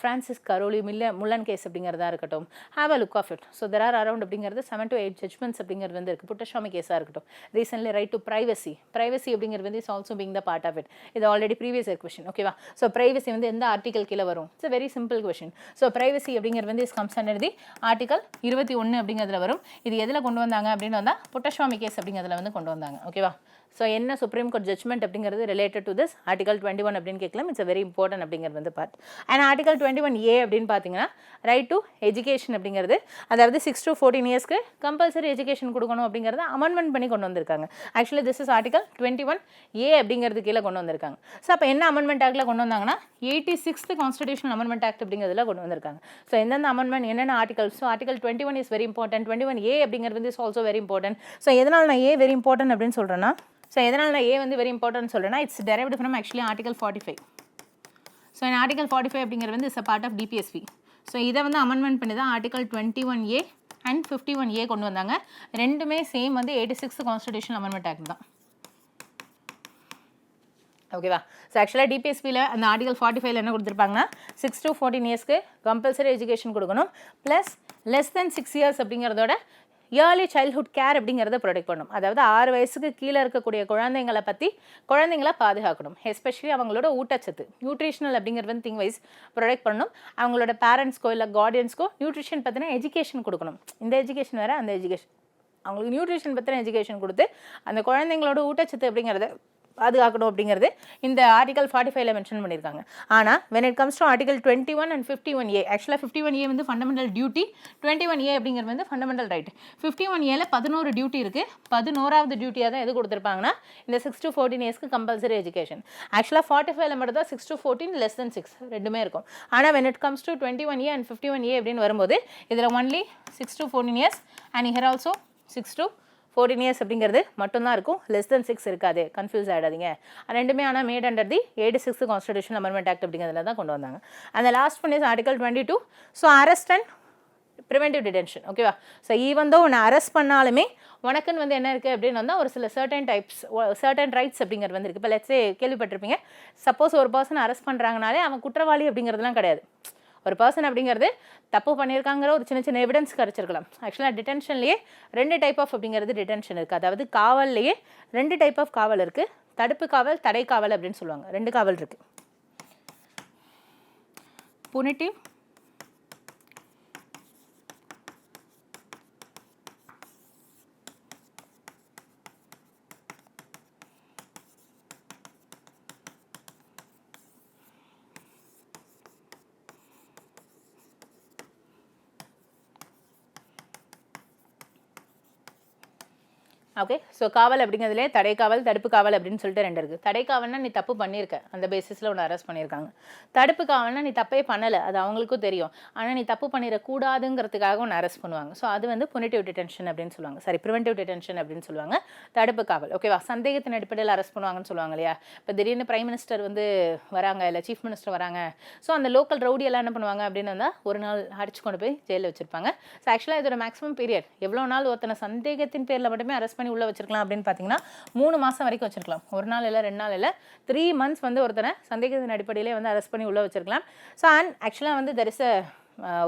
ஃப்ரான்சிஸ் கரோலி முல்லன் கேஸ் அப்படிங்கிறதா இருக்கட்டும், have a look of it. So there are around அப்படிங்கிறது 7 to 8 ஜட்மெண்ட்ஸ் அப்படிங்கிறது வந்து இருக்குது. புட்டஸ்வாமி கேஸாக இருக்கட்டும், ரீசென்ட்லி ரைட் டு ப்ரைவசி அப்படிங்கிறது வந்து is also being the part of it. இது ஆல்ரெடி ப்ரீவியஸ் இயர் கொஸ்டின். ஓகேவா? ஸோ ப்ரைவசி வந்து எந்த ஆர்டிகல் கீழே வரும்? It's very simple question. So privacy அப்படிங்கிறது வந்து is comes under the article 21 அப்படிங்கிறதுல வரும். இது எதில் கொண்டு வந்தாங்க அப்படின்னு வந்தால் புட்டஸ்வாமி கேஸ் அப்படிங்கிறதுல வந்து கொண்டு வந்தாங்க. ஓகேவா? ஸோ என்ன சுப்ரீம் கோர்ட் ஜட்மெண்ட் அப்படிங்கிறது ரிலேட்டட் டு திஸ் ஆர்டிகல் 21 அப்படின்னு கேட்கலாம். இட்ஸ் வெரி இம்பார்ட்டன்ட் அப்படிங்கிறது வந்து பார்ட். அண்ட் ஆர்டிகல் 21A அப்படின்னு பார்த்தீங்கன்னா ரைட் டு எஜுகேஷன் அப்படிங்கிறது, அதாவது 6 to 14 இயர்ஸ்க்கு கம்பல்சரி எஜுகேஷன் கொடுக்கணும் அப்படிங்கிறத அமெண்ட்மெண்ட் பண்ணி கொண்டு வந்திருக்காங்க. Actually this is article 21A அப்படிங்கிறது கீழே கொண்டு வந்திருக்காங்க. ஸோ அப்போ என்ன அமெண்ட்மெண்ட் ஆக்டில் கொண்டு வந்தாங்கன்னா 86th கான்ஸ்டிடியூஷனல் அமெண்ட்மெண்ட் ஆக்ட் அப்படிங்கிறதுல கொண்டு வந்திருக்காங்க. ஸோ எந்தெந்த அமெண்ட்மெண்ட் என்னென்ன article? So article 21 is very important. 21A அப்படிங்கிறது வந்து is also very important. So எதனால் நான் ஏ வெரி இம்பார்ட்டன்ட் அப்படின்னு சொல்கிறேன்னா, ஸோ எதனால் நான் ஏ வந்து வெரி இம்பார்ட்டன்ட் சொல்கிறேன்னா, it's derived from actually article 45. So இந்த ஆர்டிகல் 45 அப்படிங்கிறது வந்து is a part of DPSP. So இதை வந்து அமெண்ட்மெண்ட் பண்ணி தான் ஆர்டிகல் 21A அண்ட் 51A கொண்டு வந்தாங்க. ரெண்டுமே சேம் வந்து 86th கான்ஸ்டிடியூஷனல் அமெண்ட்மெண்ட் ஆக்ட் தான். ஓகேவா? ஸோ ஆக்சுவலாக டிபிஎஸ்பியில் அந்த ஆர்டிகல் 45 என்ன கொடுத்துருப்பாங்கன்னா 6 to 14 இயர்ஸ்க்கு கம்பல்சரி எஜுகேஷன் கொடுக்கணும், ப்ளஸ் லெஸ் தென் 6 இயர்ஸ் அப்படிங்கிறதோட ஏர்லி சைல்ட்ஹுட் கேர் அப்படிங்கிறத ப்ரொடெக்ட் பண்ணணும். அதாவது 6 வயசுக்கு கீழே இருக்கக்கூடிய குழந்தைங்களை பாதுகாக்கணும். எஸ்பெஷலி அவங்களோட ஊட்டச்சத்து நியூட்ரிஷனல் அப்படிங்கிறது வந்து திங் வைஸ் ப்ரொடெக்ட் பண்ணணும். அவங்களோட பேரண்ட்ஸ்க்கோ இல்லை கார்டியன்ஸ்க்கோ நியூட்ரிஷன் பற்றின எஜுகேஷன் கொடுக்கணும். இந்த எஜுகேஷன் வேறு, அந்த எஜுகேஷன் அவங்களுக்கு நியூட்ரிஷன் பற்றின எஜுகேஷன் கொடுத்து அந்த குழந்தைங்களோட ஊட்டச்சத்து அப்படிங்கிறத பாதுகாக்கணும் அப்படிங்கிறது இந்த ஆர்டிகல் 45ல மென்ஷன் பண்ணியிருக்காங்க. ஆனால் when it comes to article 21 and 51A, ஆக்சுவலாக 51A வந்து ஃபண்டமெண்டல் டியூட்டி, 21A அப்படிங்கிறது வந்து ஃபண்டமெண்டல் ரைட். 51Aல 11 டியூட்டி இருக்குது. 11வது டியூட்டியாக தான் எது கொடுத்துருப்பாங்கன்னா இந்த 6 to 14 இயர்ஸ்க்கு கம்பல்சரி எஜுகேஷன். ஆக்சுவலாக 45ல மட்டும் தான் 6 to 14 less than 6 ரெண்டுமே இருக்கும். ஆனால் when it comes to 21A and 51A அப்படின்னு வரும்போது இதில் only 6 to 14 years and here also 6 to 14 years அப்படிங்கிறது மட்டும்தான் இருக்கும், லெஸ் தென் 6 இருக்காது. கன்ஃபியூஸ் ஆகிடாதீங்க. ரெண்டுமே ஆனால் mat under the 86th constitutional amendment act அப்படிங்கிறதுல தான் கொண்டு வந்தாங்க. அந்த last one is article 22. So arrest and preventive detention. ஓகேவா? ஸோ ஈவன் தோ உன்னை அரெஸ்ட் பண்ணாலுமே உனக்குன்னு வந்து என்ன இருக்குது அப்படின்னு வந்தால் ஒரு சில சர்டன் ரைட்ஸ் அப்படிங்கிறது வந்து இருக்குது. இப்போ லெட்ஸே கேள்விப்பட்டிருப்பீங்க, சப்போஸ் ஒரு பர்சன் அரெஸ்ட் பண்ணுறாங்கனாலே அவன் குற்றவாளி அப்படிங்கிறதுலாம் கிடையாது. ஒரு பர்சன் அப்படிங்கிறது தப்பு பண்ணியிருக்காங்கிற ஒரு சின்ன எவிடன்ஸ் கிடச்சிருக்கலாம். ஆக்சுவலாக டிடென்ஷன்லேயே 2 டைப் ஆஃப் அப்படிங்கிறது டிடென்ஷன் இருக்குது. அதாவது காவல்லையே 2 டைப் ஆஃப் காவல் இருக்குது. தடுப்பு காவல், தடை காவல் அப்படின்னு சொல்லுவாங்க. 2 காவல் இருக்குது. Punitive okay. ஸோ காவல் அப்படிங்கிறதுலே தடை காவல், தடுப்பு காவல் அப்படின்னு சொல்லிட்டு 2 இருக்குது. தடை காவல்னா நீ தப்பு பண்ணியிருக்க, அந்த பேசிஸில் உன்னை அரெஸ்ட் பண்ணியிருக்காங்க. தடுப்பு காவல்னா நீ தப்பே பண்ணலை, அது அவங்களுக்கும் தெரியும், ஆனால் நீ தப்பு பண்ணிடக்கூடாதுங்கிறதுக்காக உன்னை அரெஸ்ட் பண்ணுவாங்க. ஸோ அது வந்து புனிட்டிவ் டிடென்ஷன் அப்படின்னு சொல்லுவாங்க. சாரி, ப்ரிவென்டிவ் டிடென்ஷன் அப்படின்னு சொல்லுவாங்க. தடுப்பு காவல். ஓகேவா? சந்தேகத்தின் அடிப்படையில் அரெஸ்ட் பண்ணுவாங்கன்னு சொல்லுவாங்க இல்லையா? இப்போ திடீர்னு பிரைம் மினிஸ்டர் வந்து வராங்க, இல்லை சீஃப் மினிஸ்டர் வராங்க. ஸோ அந்த லோக்கல் ரவுடி எல்லாம் என்ன பண்ணுவாங்க அப்படின்னு வந்தால் ஒரு நாள் அடிச்சு கொண்டு போய் ஜெயிலில் வச்சிருப்பாங்க. ஸோ ஆக்சுவலாக இதோட மேக்ஸிமம் பீரியட் எவ்வளோ நாள் ஒருத்தனை சந்தேகத்தின் பேரில் மட்டுமே அரெஸ்ட் பண்ணி உள்ள வச்சிருக்கலாம் அப்படின்னு பார்த்தீங்கன்னா 3 மாதம் வரைக்கும் வச்சிருக்கலாம். 1 நாள் இல்லை, 2 நாள் இல்லை, 3 months வந்து ஒருத்தனை சந்தேகத்தின் அடிப்படையிலே வந்து அரெஸ்ட் பண்ணி உள்ள வச்சிருக்கலாம். ஸோ அண்ட் ஆக்சுவலாக வந்து தெர் இஸ்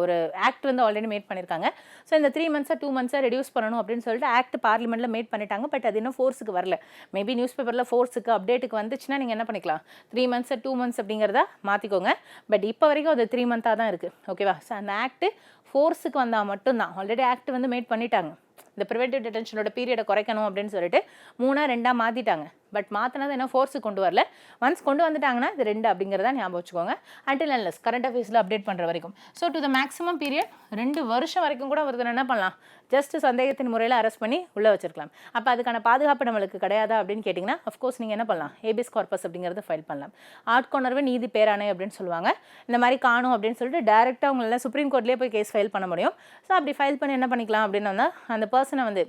ஒரு ஆக்ட் வந்து ஆல்ரெடி மேட் பண்ணியிருக்காங்க. ஸோ இந்த 3 months 2 months ரெடியூஸ் பண்ணணும் அப்படின்னு சொல்லிட்டு ஆக்ட் பார்லிமெண்ட்டில் மேட் பண்ணிட்டாங்க. பட் அது இன்னும் ஃபோர்ஸுக்கு வரல. மேபி நியூஸ் பேப்பரில் ஃபோர்ஸுக்கு அப்டேட்டுக்கு வந்துச்சுன்னா நீங்கள் என்ன பண்ணிக்கலாம், 3 months 2 months அப்படிங்கிறத மாற்றிக்கோங்க. பட் இப்போ வரைக்கும் அது 3 months தான் இருக்குது. ஓகேவா? ஸோ அந்த ஆக்ட் ஃபோர்ஸுக்கு வந்தால் மட்டும்தான். ஆல்ரெடி ஆக்ட் வந்து மேட் பண்ணிட்டாங்க. இந்த ப்ரிவென்டிவ் டிடென்ஷனோட பீரியடை குறைக்கணும் அப்படின்னு சொல்லிட்டு 3 மாற்றிட்டாங்க. பட் மாற்றினது என்ன ஃபோர்ஸுக்கு கொண்டு வரல. ஒன்ஸ் கொண்டு வந்துட்டாங்கன்னா இது 2 அப்படிங்கிறத ஞாபகம் வச்சுக்கோங்க. அன்டில் அன்லெஸ் கரண்ட் அஃபேர்ஸில் அப்டேட் பண்ணுற வரைக்கும். So to the maximum period 2 வருஷம் வரைக்கும் கூட ஒருத்தர் என்ன பண்ணலாம், ஜஸ்ட் சந்தேகத்தின் முறையில் அரெஸ்ட் பண்ணி உள்ளே வச்சிருக்கலாம். அப்போ அதுக்கான பாதுகாப்பு நம்மளுக்கு கிடையாதா அப்படின்னு கேட்டிங்கன்னா அஃப்கோர்ஸ் நீங்கள் என்ன பண்ணலாம், ஹேபியஸ் கார்பஸ் அப்படிங்கிறத ஃபைல் பண்ணலாம். ஆட்கொணர்வு நீதி பேராணை அப்படின்னு சொல்லுவாங்க. இந்த மாதிரி காணும் அப்படின்னு சொல்லிட்டு டேரெக்டாக உங்களால் சுப்ரீம் கோர்ட்லேயே போய் கேஸ் ஃபைல் பண்ண முடியும். ஸோ அப்படி ஃபைல் பண்ணி என்ன பண்ணிக்கலாம் அப்படின்னு வந்தால் அந்த பர்சனை வந்து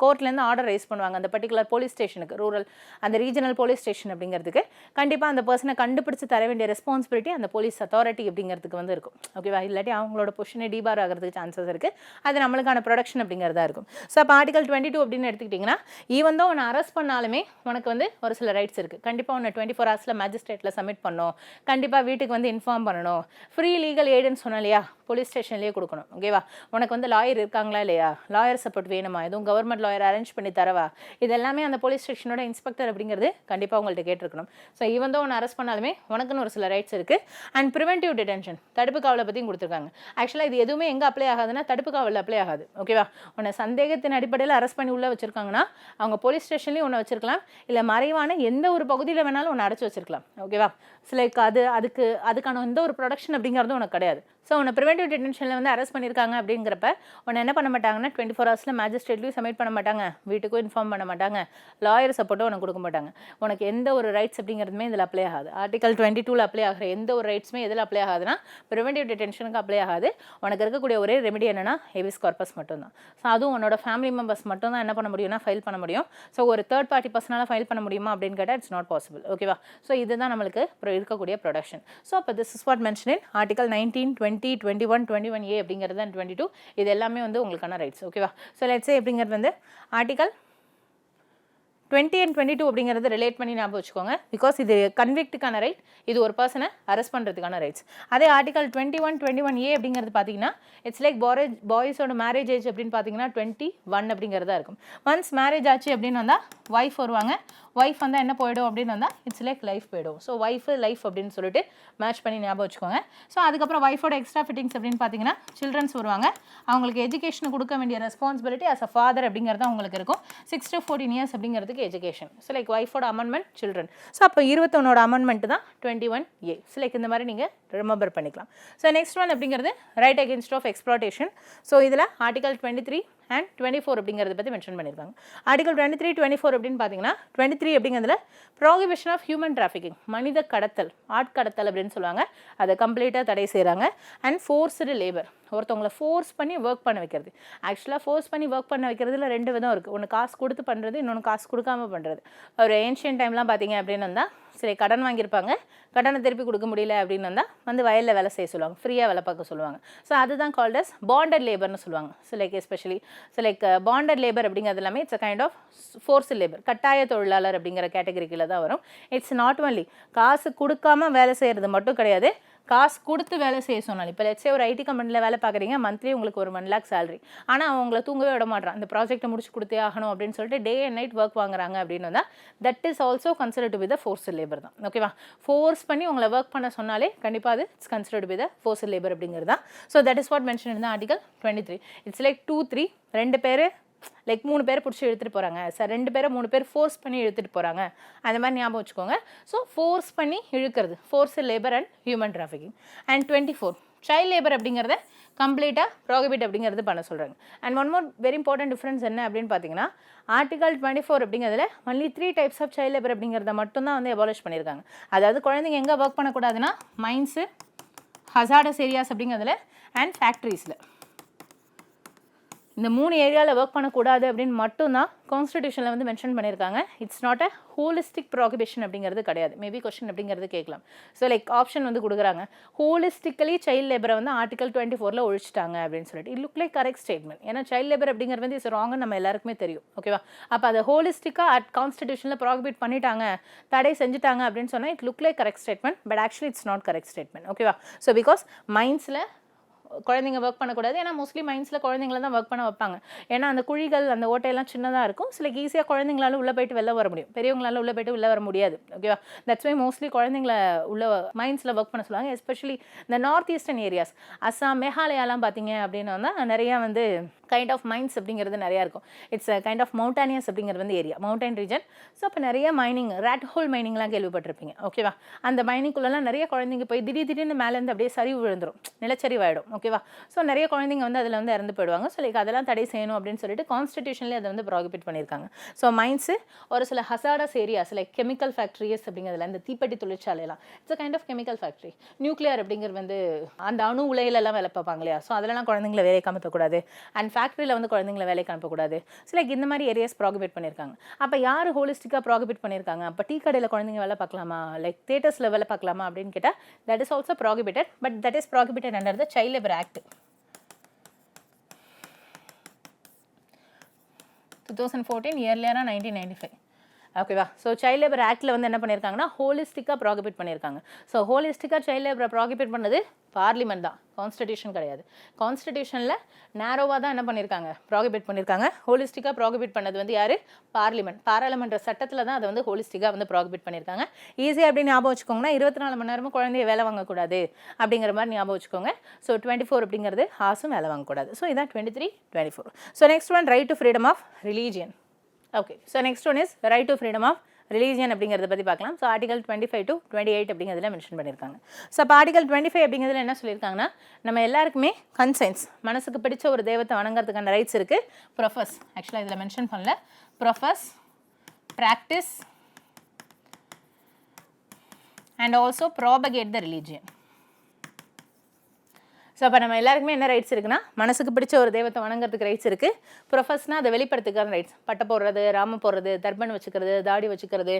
கோர்ட்லேருந்து ஆர்டர் ரைஸ் பண்ணுவாங்க அந்த பர்டிகுலர் போலீஸ் ஸ்டேஷனுக்கு, ரூரல் அந்த அந்த ரீஜனல் போலீஸ் ஸ்டேஷன் அப்படிங்கிறதுக்கு கண்டிப்பாக அந்த பர்சனை கண்டுபிடிச்சு தர வேண்டிய ரெஸ்பான்சிபிலிட்டி அந்த போலீஸ் அத்தாரிட்டி அப்படிங்கிறதுக்கு வந்து இருக்கும். ஓகேவா? இல்லாட்டி அவங்களோட பொசிஷனை டிபார் ஆகிறதுக்கு சான்சஸ் இருக்குது. அது நம்மளுக்கான ப்ரொடக்ஷன் அப்படிங்கிறதா இருக்கும். ஸோ அப்போ ஆர்டிகல் 22 அப்படின்னு எடுத்துக்கிட்டிங்கன்னா ஈவன் தான் உன்னை அரெஸ்ட் பண்ணாலுமே உனக்கு வந்து ஒரு சில ரைட்ஸ் இருக்குது. கண்டிப்பாக உன்னை 24 ஹவர்ஸில் மேஜிஸ்ட்ரேட்டில் சப்மிட் பண்ணணும், கண்டிப்பாக வீட்டுக்கு வந்து இன்ஃபார்ம் பண்ணணும், ஃப்ரீ லீகல் எய்டுன்னு சொன்னோம் இல்லையா, போலீஸ் ஸ்டேஷன்லேயே கொடுக்கணும். ஓகேவா? உனக்கு வந்து லாயர் இருக்காங்களா இல்லையா, லாயர் சப்போர்ட் வேணுமா, எதுவும் கவர்மெண்ட் லாயர் அரேஞ்ச் பண்ணி தரவா, இது எல்லாமே அந்த போலீஸ் ஸ்டேஷனோட இன்ஸ்பெக்டர் அப்படிங்கிறது கண்டிப்பாக உங்கள்கிட்ட கேட்டிருக்கணும். ஸோ ஈவன் தான் உன்னை அரெஸ்ட் பண்ணாலுமே உனக்குன்னு ஒரு சில ரைட்ஸ் இருக்குது. அண்ட் ப்ரிவென்டிவ் டிடென்ஷன், தடுப்பு காவலை பற்றியும் கொடுத்துருக்காங்க. ஆக்சுவலாக இது எதுவுமே எங்கே அப்ளை ஆகாதுன்னா தடுப்பு காவலில் அப்ளை ஆகாது. ஓகேவா? உன்னை சந்தேகத்தின் அடிப்படையில் அரெஸ்ட் பண்ணி உள்ளே வச்சிருக்காங்கன்னா அவங்க போலீஸ் ஸ்டேஷன்லேயும் உன்னை வச்சிருக்கலாம், இல்லை மறைவான எந்த ஒரு பகுதியில் வேணாலும் உன்னை அடைச்சி வச்சிருக்கலாம். ஓகேவா? லைக் அதுக்கான எந்த ஒரு ப்ரொடக்ஷன் அப்படிங்கிறது உனக்கு கிடையாது. ஸோ உன்னை ப்ரிவென்டிவ் டிடென்ஷனில் வந்து அரெஸ்ட் பண்ணியிருக்காங்க அப்படிங்கிறப்ப உன்னை என்ன பண்ண மாட்டாங்கன்னா 24 ஹவர்ஸில் மேஜிஸ்ட்ரேட்லையும் சப்மிட் பண்ண மாட்டாங்க, வீட்டுக்கும் இன்ஃபார்ம் பண்ண மாட்டாங்க, லாயர் சப்போர்ட்டும் உனக்கு கொடுக்க மாட்டாங்க. உனக்கு எந்த ஒரு ரைட்ஸ் அப்படிங்கிறதுமே இதில் அப்ளை ஆகாது. ஆர்டிகல் 22 அப்ளை ஆகிற எந்த ஒரு ரைட்ஸுமே எதில் அப்ளை ஆகாதுன்னா ப்ரிவென்டிவ் டிடென்ஷனுக்கு அப்ளை ஆகாது. உனக்கு இருக்கக்கூடிய ஒரே ரெமெடி என்னன்னா ஹேபியஸ் கார்பஸ் மட்டும்தான். ஸோ அதுவும் உன்னோட ஃபேமிலி மெம்பர்ஸ் மட்டும் தான் என்ன பண்ண முடியும்னா ஃபைல் பண்ண முடியும். ஸோ ஒரு தேர்ட் பார்ட்டி பர்சனால ஃபைல் பண்ண முடியுமா அப்படின்னு கேட்டால் இட்ஸ் நாட் பாசிபிள். ஓகேவா? ஸோ இதுதான் நம்மளுக்கு இருக்கக்கூடிய ப்ரொடக்ஷன். ஸோ அப்போ this is what mention in article 19, 20, 21, 21A அப்படிங்கிறது தான் 22. இது எல்லாமே வந்து உங்களுக்கான ரைட்ஸ். ஓகேவா? ஸோ லெட்ஸ் சே அப்படிங்கிறது வந்து ஆர்டிகல் 20 and 22 அப்படிங்கிறது ரிலேட் பண்ணி ஞாபகம் வச்சுக்கோங்க. பிகாஸ் இது கன்விக்ட்டுக்கான ரைட், இது ஒரு பர்சனை அரெஸ்ட் பண்ணுறதுக்கான ரைட்ஸ். அதே ஆர்டிகல் 21, 21A அப்படிங்கிறது பார்த்தீங்கன்னா இட்ஸ் லைக் பாய்ஸோட மேரேஜ் ஏஜ் அப்படின்னு பார்த்தீங்கன்னா 21 அப்படிங்கிறதா இருக்கும். ஒன்ஸ் மேரேஜ் ஆச்சு அப்படின்னு வந்தால் ஒய்ஃப் வருவாங்க, ஒய்ஃப் வந்தால் என்ன போயிடும் அப்படின்னு வந்தால் இட்ஸ் லைக் லைஃப் போயிடும். ஸோ ஒய்ஃபு லைஃப் அப்படின்னு சொல்லிட்டு மேட்ச் பண்ணி ஞாபகம் வச்சுக்கோங்க. ஸோ அதுக்கப்புறம் ஒய்ஃபோட எக்ஸ்ட்ரா ஃபிட்டிங்ஸ் அப்படின்னு பார்த்தீங்கன்னா சில்ட்ரன்ஸ் வருவாங்க, அவங்களுக்கு எஜுகேஷன் கொடுக்க வேண்டிய ரெஸ்பான்சிபிலிட்டி அஸ் அ ஃபாதர் அப்படிங்கிறது அவங்களுக்கு இருக்கும். 6 to 14 years அப்படிங்கிறதுக்கு எஜுகேஷன். ஸோ லைக் ஒய்ஃபோட அமெண்ட்மெண்ட், சில்ட்ரன். ஸோ அப்போ 21 அமெண்ட்மெண்ட் தான் 21A. ஸோ லைக் இந்த மாதிரி நீங்கள் ரிமெம்பர் பண்ணிக்கலாம். ஸோ நெக்ஸ்ட் ஒன் அப்படிங்கிறது right against of exploitation. So இதில் ஆர்டிகல் 23 and 24 அப்படிங்கிறத பற்றி மென்ஷன் பண்ணியிருக்காங்க. ஆர்டிகல் 23, 24 அப்படின்னு பார்த்தீங்கன்னா 23 அப்படிங்கிறதுல ப்ரோஹிபிஷன் ஆஃப் ஹியூமன் டிராஃபிக்கிங், மனித கடத்தல், ஆட்கடத்தல் அப்படின்னு சொல்லுவாங்க, அதை கம்ப்ளீட்டாக தடை செய்கிறாங்க. அண்ட் ஃபோர்ஸ்டு லேபர், ஒருத்தவங்களை ஃபோர்ஸ் பண்ணி ஒர்க் பண்ண வைக்கிறது. ஆக்சுவலாக ஃபோர்ஸ் பண்ணி ஒர்க் பண்ண வைக்கிறதுல 2 விதம் இருக்குது. ஒன்று காசு கொடுத்து பண்ணுறது, இன்னொன்று காசு கொடுக்காம பண்ணுறது. ஒரு ஏன்ஷியன் டைம்லாம் பார்த்தீங்க அப்படின்னு வந்தால் சரி கடன் வாங்கியிருப்பாங்க, கடனை திருப்பி கொடுக்க முடியல அப்படின்னு வந்தால் வந்து வயலில் வேலை செய்ய சொல்லுவாங்க, ஃப்ரீயாக வேலை பார்க்க சொல்லுவாங்க. ஸோ அதுதான் கால்ட் அஸ் பாண்டட் லேபர்னு சொல்லுவாங்க. So like especially like bonded labour அப்படிங்கிறது எல்லாமே it's a kind of force labour, கட்டாய தொழிலாளர் அப்படிங்கிற கேட்டகரிக்கில் தான் வரும். இட்ஸ் நாட் ஒன்லி காசு கொடுக்காம வேலை செய்கிறது மட்டும் கிடையாது, காசு கொடுத்து வேலை செய்ய சொன்னாலும். இப்போ லெட்ஸே ஒரு ஐடி கம்பெனியில் வேலை பார்க்குறீங்க, மந்த்லி உங்களுக்கு ஒரு 1 lakh சேலரி, ஆனால் அவங்கள தூங்கவே விட மாட்டான், இந்த ப்ராஜெக்ட்டை முடிச்சு கொடுத்தே ஆகணும் அப்படின்னு சொல்லிட்டு டே அண்ட் நைட் ஒர்க் வாங்குறாங்க அப்படின்னு வந்தால் that is also considered with force labour தான். ஓகேவா? ஃபோர்ஸ் பண்ணி உங்களை ஒர்க் பண்ண சொன்னாலே கண்டிப்பாக அது it's considered with force labour அப்படிங்கிறது தான். So that is what mention in article 23. It's like 2, 3 2 பேர் லைக் 3 பேரை பிடிச்சி எடுத்துகிட்டு போகிறாங்க சார், 2 பேரை 3 பேர் ஃபோர்ஸ் பண்ணி எடுத்துகிட்டு போகிறாங்க, அந்த மாதிரி ஞாபகம் வச்சுக்கோங்க. ஸோ ஃபோர்ஸ் பண்ணி இழுக்கிறது, force labour and human trafficking. And 24 child labour அப்படிங்கிறத கம்ப்ளீட்டாக ப்ரோஹிபிட் அப்படிங்கிறது பண்ண சொல்கிறாங்க. And one more very important difference என்ன அப்படின்னு பார்த்தீங்கன்னா ஆர்டிகல் 24 அப்படிங்கிறதுல only 3 types of child labour அப்படிங்கிறத மட்டும்தான் வந்து எபாலிஷ் பண்ணியிருக்காங்க. அதாவது குழந்தைங்க எங்கே ஒர்க் பண்ணக்கூடாதுன்னா மைன்ஸு, ஹசார்டஸ் ஏரியாஸ் அப்படிங்கிறதுல அண்ட் ஃபேக்ட்ரிஸில், இந்த 3 ஏரியாவில் ஒர்க் பண்ணக்கூடாது அப்படின்னு மட்டும்தான் கான்ஸ்டிடியூஷனில் வந்து மென்ஷன் பண்ணியிருக்காங்க. It's not a holistic prohibition அப்படிங்கிறது கிடையாது. மேபி கொஸ்டின் அப்படிங்கிறது கேட்கலாம். ஸோ லைக் ஆப்ஷன் வந்து கொடுக்குறாங்க, ஹோலிஸ்டிக்கலி சைல்ட் லேபரை வந்து ஆர்டிகல் 24 ஒழிச்சிட்டாங்க அப்படின்னு சொல்லிட்டு. It look like correct statement. ஏன்னா சைல்ட் லேபர் அப்படிங்கிறது வந்து இஸ் ராங்னு நம்ம எல்லாருக்குமே தெரியும். ஓகேவா? அப்போ அதை ஹோலிஸ்டிக்காக கான்ஸ்டிடியூஷனில் ப்ராஹிபிட் பண்ணிட்டாங்க, தடை செஞ்சுட்டாங்க அப்படின்னு சொன்னால் it look like correct statement, but actually it's not correct statement. ஓகேவா? ஸோ பிகாஸ் மைன்ஸில் குழந்தைங்க ஒர்க் பண்ணக்கூடாது, ஏன்னா மோஸ்ட்லி மைன்ஸில் குழந்தைங்கள தான் ஒர்க் பண்ண வைப்பாங்க. ஏன்னா அந்த குழிகள், அந்த ஓட்டையெல்லாம் சின்னதாக இருக்கும். சில ஈஸியாக குழந்தைங்களால உள்ளே போயிட்டு வெளில வர முடியும், பெரியவங்களால உள்ளே போயிட்டு உள்ளே வர முடியாது. ஓகேவா? தட்ஸ் வை மோஸ்ட்லி குழந்தைங்கள உள்ள மைன்ஸில் ஒர்க் பண்ண சொல்லுவாங்க. எஸ்பெஷலி இந்த நார்த் ஈஸ்டர்ன் ஏரியாஸ், அஸ்ஸாம், மேகாலயாலாம் பார்த்தீங்க அப்படின்னு வந்தால் நிறையா வந்து கைண்ட் ஆஃப் மைன்ஸ் அப்படிங்கிறது நிறையா இருக்கும். இட்ஸ் கைண்ட் ஆஃப் மவுண்டானியஸ் அப்படிங்கிறது வந்து ஏரியா, மவுண்டன் ரீஜன். ஸோ அப்போ நிறைய மைனிங், ரேட் ஹோல் மைனிங்லாம் கேள்விப்பட்டிருப்பீங்க. ஓகேவா? அந்த மைனிங்குள்ளெல்லாம் நிறைய குழந்தைங்க போய் திடீர்னு மேலேருந்து அப்படியே சரிவு விழுந்துடும், நிலச்சரிவாயிடும். ஓகேவா? ஸோ நிறைய குழந்தைங்க வந்து அதில் வந்து இறந்து போயிடுவாங்க. ஸோ லைக் அதெல்லாம் தடை செய்யணும் அப்படின்னு சொல்லிட்டு கான்ஸ்டிடியூஷன்லேயே அதை வந்து ப்ராஹிபிட் பண்ணியிருக்காங்க. ஸோ மைன்ஸு, ஒரு சில hazardous areas like chemical factories அப்படிங்கிறதுல, இந்த தீப்பெட்டி தொழிற்சாலையெல்லாம் it's kind of chemical factory. Nuclear அப்படிங்கிறது வந்து அந்த அணு உலையிலெல்லாம் வேலை பார்ப்பாங்க இல்லையா? ஸோ அதெல்லாம் குழந்தைங்களை வேலை காமத்தக்கூடாது. அண்ட் ஃபேக்ட்ரியில் வந்து குழந்தைங்களை வேலைக்கு அனுப்பக்கூடாது. ஸோ லைக் இந்த மாதிரி ஏரியாஸ் ப்ராகிபிட் பண்ணியிருக்காங்க. அப்போ யார் ஹோலிஸ்டிக்காக ப்ராகிபிட் பண்ணியிருக்காங்க? அப்போ டீ கடையில் குழந்தைங்க வேலை பார்க்கலாமா, லைக் தியேட்டர்ஸில் வேலை பார்க்கலாமா அப்படின்னு கேட்டால் that is also prohibited, but that is prohibited under the child labour act 2014, இயர்லியராக 1995. ஓகேவா? ஸோ சைல்ட் லேபர் ஆக்டில் வந்து என்ன பண்ணியிருக்காங்கன்னா ஹோலிஸ்டிக்காக ப்ராகிபிட் பண்ணியிருக்காங்க. ஸோ ஹோலிஸ்டிக்காக சைல்ட் லேபரை ப்ராகிபிட் பண்ணது பார்லிமெண்ட் தான், கான்ஸ்டிடியூஷன் கிடையாது. கான்ஸ்டிடியூஷனில் நேரோவாக தான் என்ன பண்ணியிருக்காங்க, ப்ராகிபிட் பண்ணியிருக்காங்க. ஹோலிஸ்டிக்காக ப்ராகிபிட் பண்ணது வந்து யார்? பார்லிமெண்ட். பாராளுமன்ற சட்டத்தில் தான் அதை வந்து ஹோலிஸ்டிக்காக வந்து ப்ராகிபிட் பண்ணியிருக்காங்க. ஈஸியாக அப்படின்னு ஞாபகம் வச்சுக்கோங்கன்னா 24 மணி நேரமும் குழந்தைய வேலை வாங்கக்கூடாது அப்படிங்கிற மாதிரி ஞாபகம் வச்சுக்கோங்க. ஸோ 24 அப்படிங்கிறது ஹார்ஸும் வேலை வாங்கக்கூடாது. ஸோ இதான் 23, 24. So next one right to freedom of religion. Okay, so next one is right to freedom of religion அப்படிங்கிறத பற்றி பார்க்கலாம். ஸோ ஆர்டிகல் 25 to 28 அப்படிங்கிறதுல மென்ஷன் பண்ணியிருக்காங்க. ஸோ அப்போ ஆர்டிகல் 25 அப்படிங்கிறதுல என்ன சொல்லியிருக்காங்கன்னா நம்ம எல்லாருக்குமே கன்சென்ஸ், மனசுக்கு பிடிச்ச ஒரு தெய்வத்தை வணங்குறதுக்கான ரைட்ஸ் இருக்குது. ப்ரொஃபஸ், ஆக்சுவலாக இதில் மென்ஷன் பண்ணல, profess, practice and also propagate the religion. So அப்போ நம்ம எல்லாருக்குமே என்ன ரைட்ஸ் இருக்குன்னா மனசுக்கு பிடிச்ச ஒரு தெய்வத்தை வணங்குறதுக்கு ரைட்ஸ் இருக்குது. ப்ரொஃபஸ்னால் அதை வெளிப்படுத்துக்கான ரைட்ஸ், பட்டை போடுறது, ராம போடுறது, தர்பன் வச்சுக்கிறது, தாடி வச்சுக்கிறது,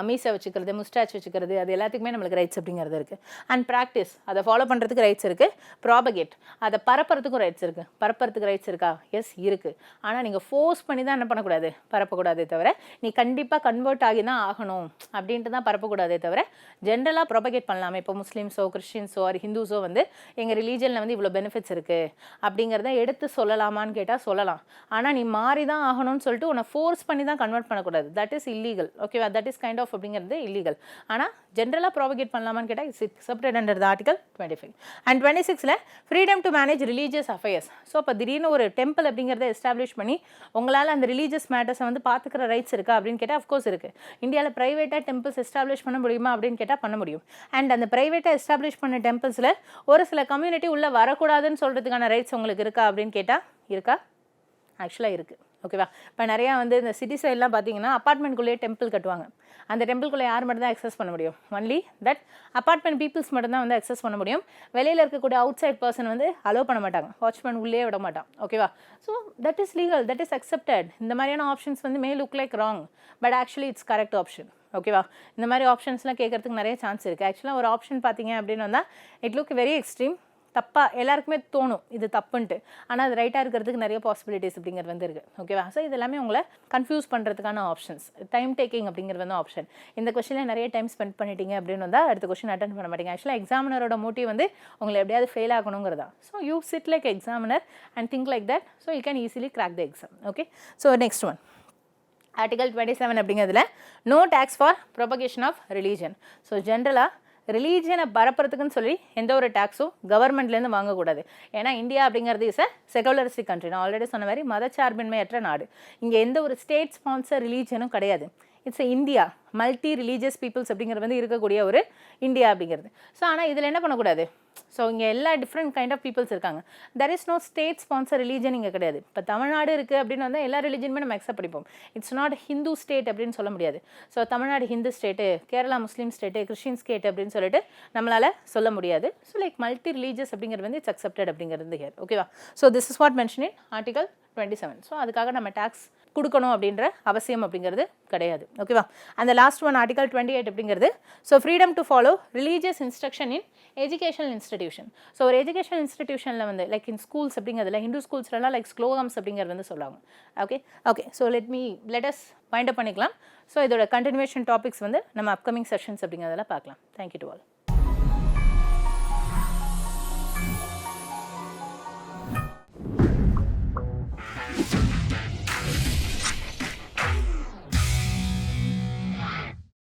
மீசை வச்சுக்கிறது, முஸ்டாச் வச்சுக்கிறது, அது எல்லாத்துக்குமே நம்மளுக்கு ரைட்ஸ் அப்படிங்கிறது இருக்குது. அண்ட் ப்ராக்டிஸ், அதை ஃபாலோ பண்ணுறதுக்கு ரைட்ஸ் இருக்குது. ப்ராபகேட், அதை பரப்புறதுக்கும் ரைட்ஸ் இருக்குது. பரப்புறதுக்கு ரைட்ஸ் இருக்கா? எஸ் இருக்குது. ஆனால் நீங்கள் ஃபோர்ஸ் பண்ணி தான் என்ன பண்ணக்கூடாது, பரப்பக்கூடாதே தவிர நீ கண்டிப்பாக கன்வெர்ட் ஆகி தான் ஆகணும் அப்படின்ட்டு தான் பரப்பக்கூடாதே தவிர ஜென்ரலாக ப்ராபகேட் பண்ணலாமே. இப்போ முஸ்லீம்ஸோ கிறிஸ்டின்ஸோ ஆர் ஹிந்துஸோ வந்து எங்கள் ரிலீஜன் வந்து இவ்வளோ பெனிஃபிட்ஸ் இருக்குது அப்படிங்கிறத எடுத்து சொல்லலாமான்னு கேட்டால் சொல்லலாம். ஆனால் நீ மாறி தான் ஆகணும்னு சொல்லிட்டு உன்னை ஃபோர்ஸ் பண்ணி தான் கன்வெர்ட் பண்ணக்கூடாது. That is illegal. ஓகேவா? தட் இஸ் கைண்ட் ஆஃப் அப்படிங்கிறது இல்லீகல். ஆனால் ஜென்ரலாக ப்ராபகேட் பண்ணலாமான்னு கேட்டால் it's accepted under the article 25. And 26ல் freedom to manage religious affairs. So அப்போ திடீர்னு ஒரு டெம்பிள் அப்படிங்கிறத எஸ்டாப்ளிஷ் பண்ணி உங்களால் அந்த ரிலீஜியஸ் மேட்டர்ஸை வந்து பார்த்துக்கிற ரைட்ஸ் இருக்கா அப்படின்னு கேட்டால் அஃப்கோர்ஸ் இருக்குது. இந்தியாவில் ப்ரைவேட்டாக டெம்பிள்ஸ் எஸ்டாப்ளிஷ் பண்ண முடியுமா அப்படின்னு கேட்டால் பண்ண முடியும். அண்ட் அந்த ப்ரைவேட்டாக எஸ்டாப்ளிஷ் பண்ண டெம்பிள்ஸில் ஒரு சில கம்யூனிட்டி உள்ள வரக்கூடாதுன்னு சொல்கிறதுக்கான ரைட்ஸ் உங்களுக்கு இருக்கா அப்படின்னு கேட்டால் இருக்கா? ஆக்சுவலாக இருக்குது. ஓகேவா? இப்போ நிறையா வந்து இந்த சிட்டி சைட்லாம் பார்த்தீங்கன்னா அப்பார்ட்மெண்ட்குள்ளேயே டெம்பிள் கட்டுவாங்க. அந்த டெம்பிள்குள்ளே யார் மட்டும் தான் அக்சஸ் பண்ண முடியும்? ஒன்லி தட் அப்பார்ட்மெண்ட் பீப்புள்ஸ் மட்டும் தான் வந்து அக்சஸ் பண்ண முடியும். வெளியில் இருக்கக்கூடிய அவுட் சைட் பர்சன் வந்து அலோவ் பண்ண மாட்டாங்க. வாட்ச்மேன் உள்ளே விட மாட்டான். ஓகேவா? So that is legal, that is accepted. இந்த மாதிரியான ஆப்ஷன்ஸ் வந்து மே look like wrong, but actually it's correct option. ஓகேவா? இந்த மாதிரி ஆப்ஷன்ஸ்லாம் கேட்கறதுக்கு நிறைய சான்ஸ் இருக்குது. ஆக்சுவலாக ஒரு ஆப்ஷன் பார்த்தீங்க அப்படின்னு வந்தால் இட் லுக் வெரி எக்ஸ்ட்ரீம், தப்பாக எல்லாருக்குமே தோணும் இது தப்புன்ட்டு. ஆனால் அது ரைட்டாக இருக்கிறதுக்கு நிறைய பாசிபிலிட்டிஸ் அப்படிங்கிறது வந்து இருக்குது. ஓகேவா? ஸோ இது எல்லாமே உங்களை கன்ஃபியூஸ் பண்ணுறதுக்கான ஆப்ஷன்ஸ். டைம் டேக்கிங் அப்படிங்கிறது வந்து ஆப்ஷன். இந்த கொஸ்டினில் நிறைய டைம் ஸ்பெண்ட் பண்ணிட்டீங்க அப்படின்னு வந்தால் அடுத்த கொஸ்டின் அட்டன் பண்ண மாட்டீங்க. ஆக்சுவலாக எக்ஸாமினரோட மோட்டிவ் வந்து உங்களை எப்படியாவது ஃபெயில் ஆகணுங்கிறதா. So you sit like examiner and think like that. So you can easily crack the exam. Okay, so next one article 27 அப்படிங்கிறதுல no tax for propagation of religion. So ஜென்ரலாக ரிலீஜனை பரப்புறதுக்குன்னு சொல்லி எந்த ஒரு டேக்ஸும் கவர்மெண்ட்லேருந்து வாங்கக்கூடாது. ஏன்னா இந்தியா அப்படிங்கிறது இஸ் அ செகுலரிஸ்டிக் கண்ட்ரி. நான் ஆல்ரெடி சொன்ன மாதிரி மதச்சார்பின்மையற்ற நாடு. இங்கே எந்த ஒரு ஸ்டேட் ஸ்பான்சர் ரிலீஜனும் கிடையாது. It's India, multi religious peoples அப்படிங்கிறது வந்து இருக்கக்கூடிய ஒரு இந்தியா அப்படிங்கிறது. ஸோ ஆனால் இதில் என்ன பண்ணக்கூடாது? ஸோ இங்கே எல்லா டிஃப்ரெண்ட் கைண்ட் ஆஃப் பீப்புள்ஸ் இருக்காங்க. There is no state sponsor religion இங்கே கிடையாது. இப்போ தமிழ்நாடு இருக்குது அப்படின்னு வந்து எல்லா ரிலீஜனுமே நம்ம அக்செப்ட் பண்ணிப்போம். இட்ஸ் நாட் ஹிந்து ஸ்டேட் அப்படின்னு சொல்ல முடியாது. ஸோ தமிழ்நாடு ஹிந்து ஸ்டேட்டு, கேரளா முஸ்லீம் ஸ்டேட்டு, கிறிஸ்டின் ஸ்டேட் அப்படின்னு சொல்லிட்டு நம்மளால் சொல்ல முடியாது. ஸோ லைக் மல்டி ரிலீஜியஸ் அப்படிங்கிறது வந்து இட்ஸ் அக்செப்டட் அப்படிங்கிறது ஹியர். ஓகேவா? So this is what mention in article 27. So அதுக்காக நம்ம டேக்ஸ் கொடுக்கணும் அப்படின்ற அவசியம் அப்படிங்கிறது கிடையாது. ஓகேவா? அந்த லாஸ்ட் ஒன் ஆர்டிகல் 28 அப்படிங்கிறது so freedom to follow religious instruction in educational institution. So ஒரு எஜுகேஷனல் இன்ஸ்டிடியூஷனில் வந்து லைக் இன் ஸ்கூல்ஸ் அப்படிங்கிறதுல ஹிந்து ஸ்கூல்ஸ்லாம் லைக் ஸ்லோகம்ஸ் அப்படிங்கிறது வந்து சொல்லுவாங்க. Okay so let us wind up பண்ணிக்கலாம். ஸோ இதோட கண்டினியூவேஷன் டாபிக்ஸ் வந்து நம்ம அப்கமிங் செஷன்ஸ் அப்படிங்கிறதெல்லாம் பார்க்கலாம். Thank you to all.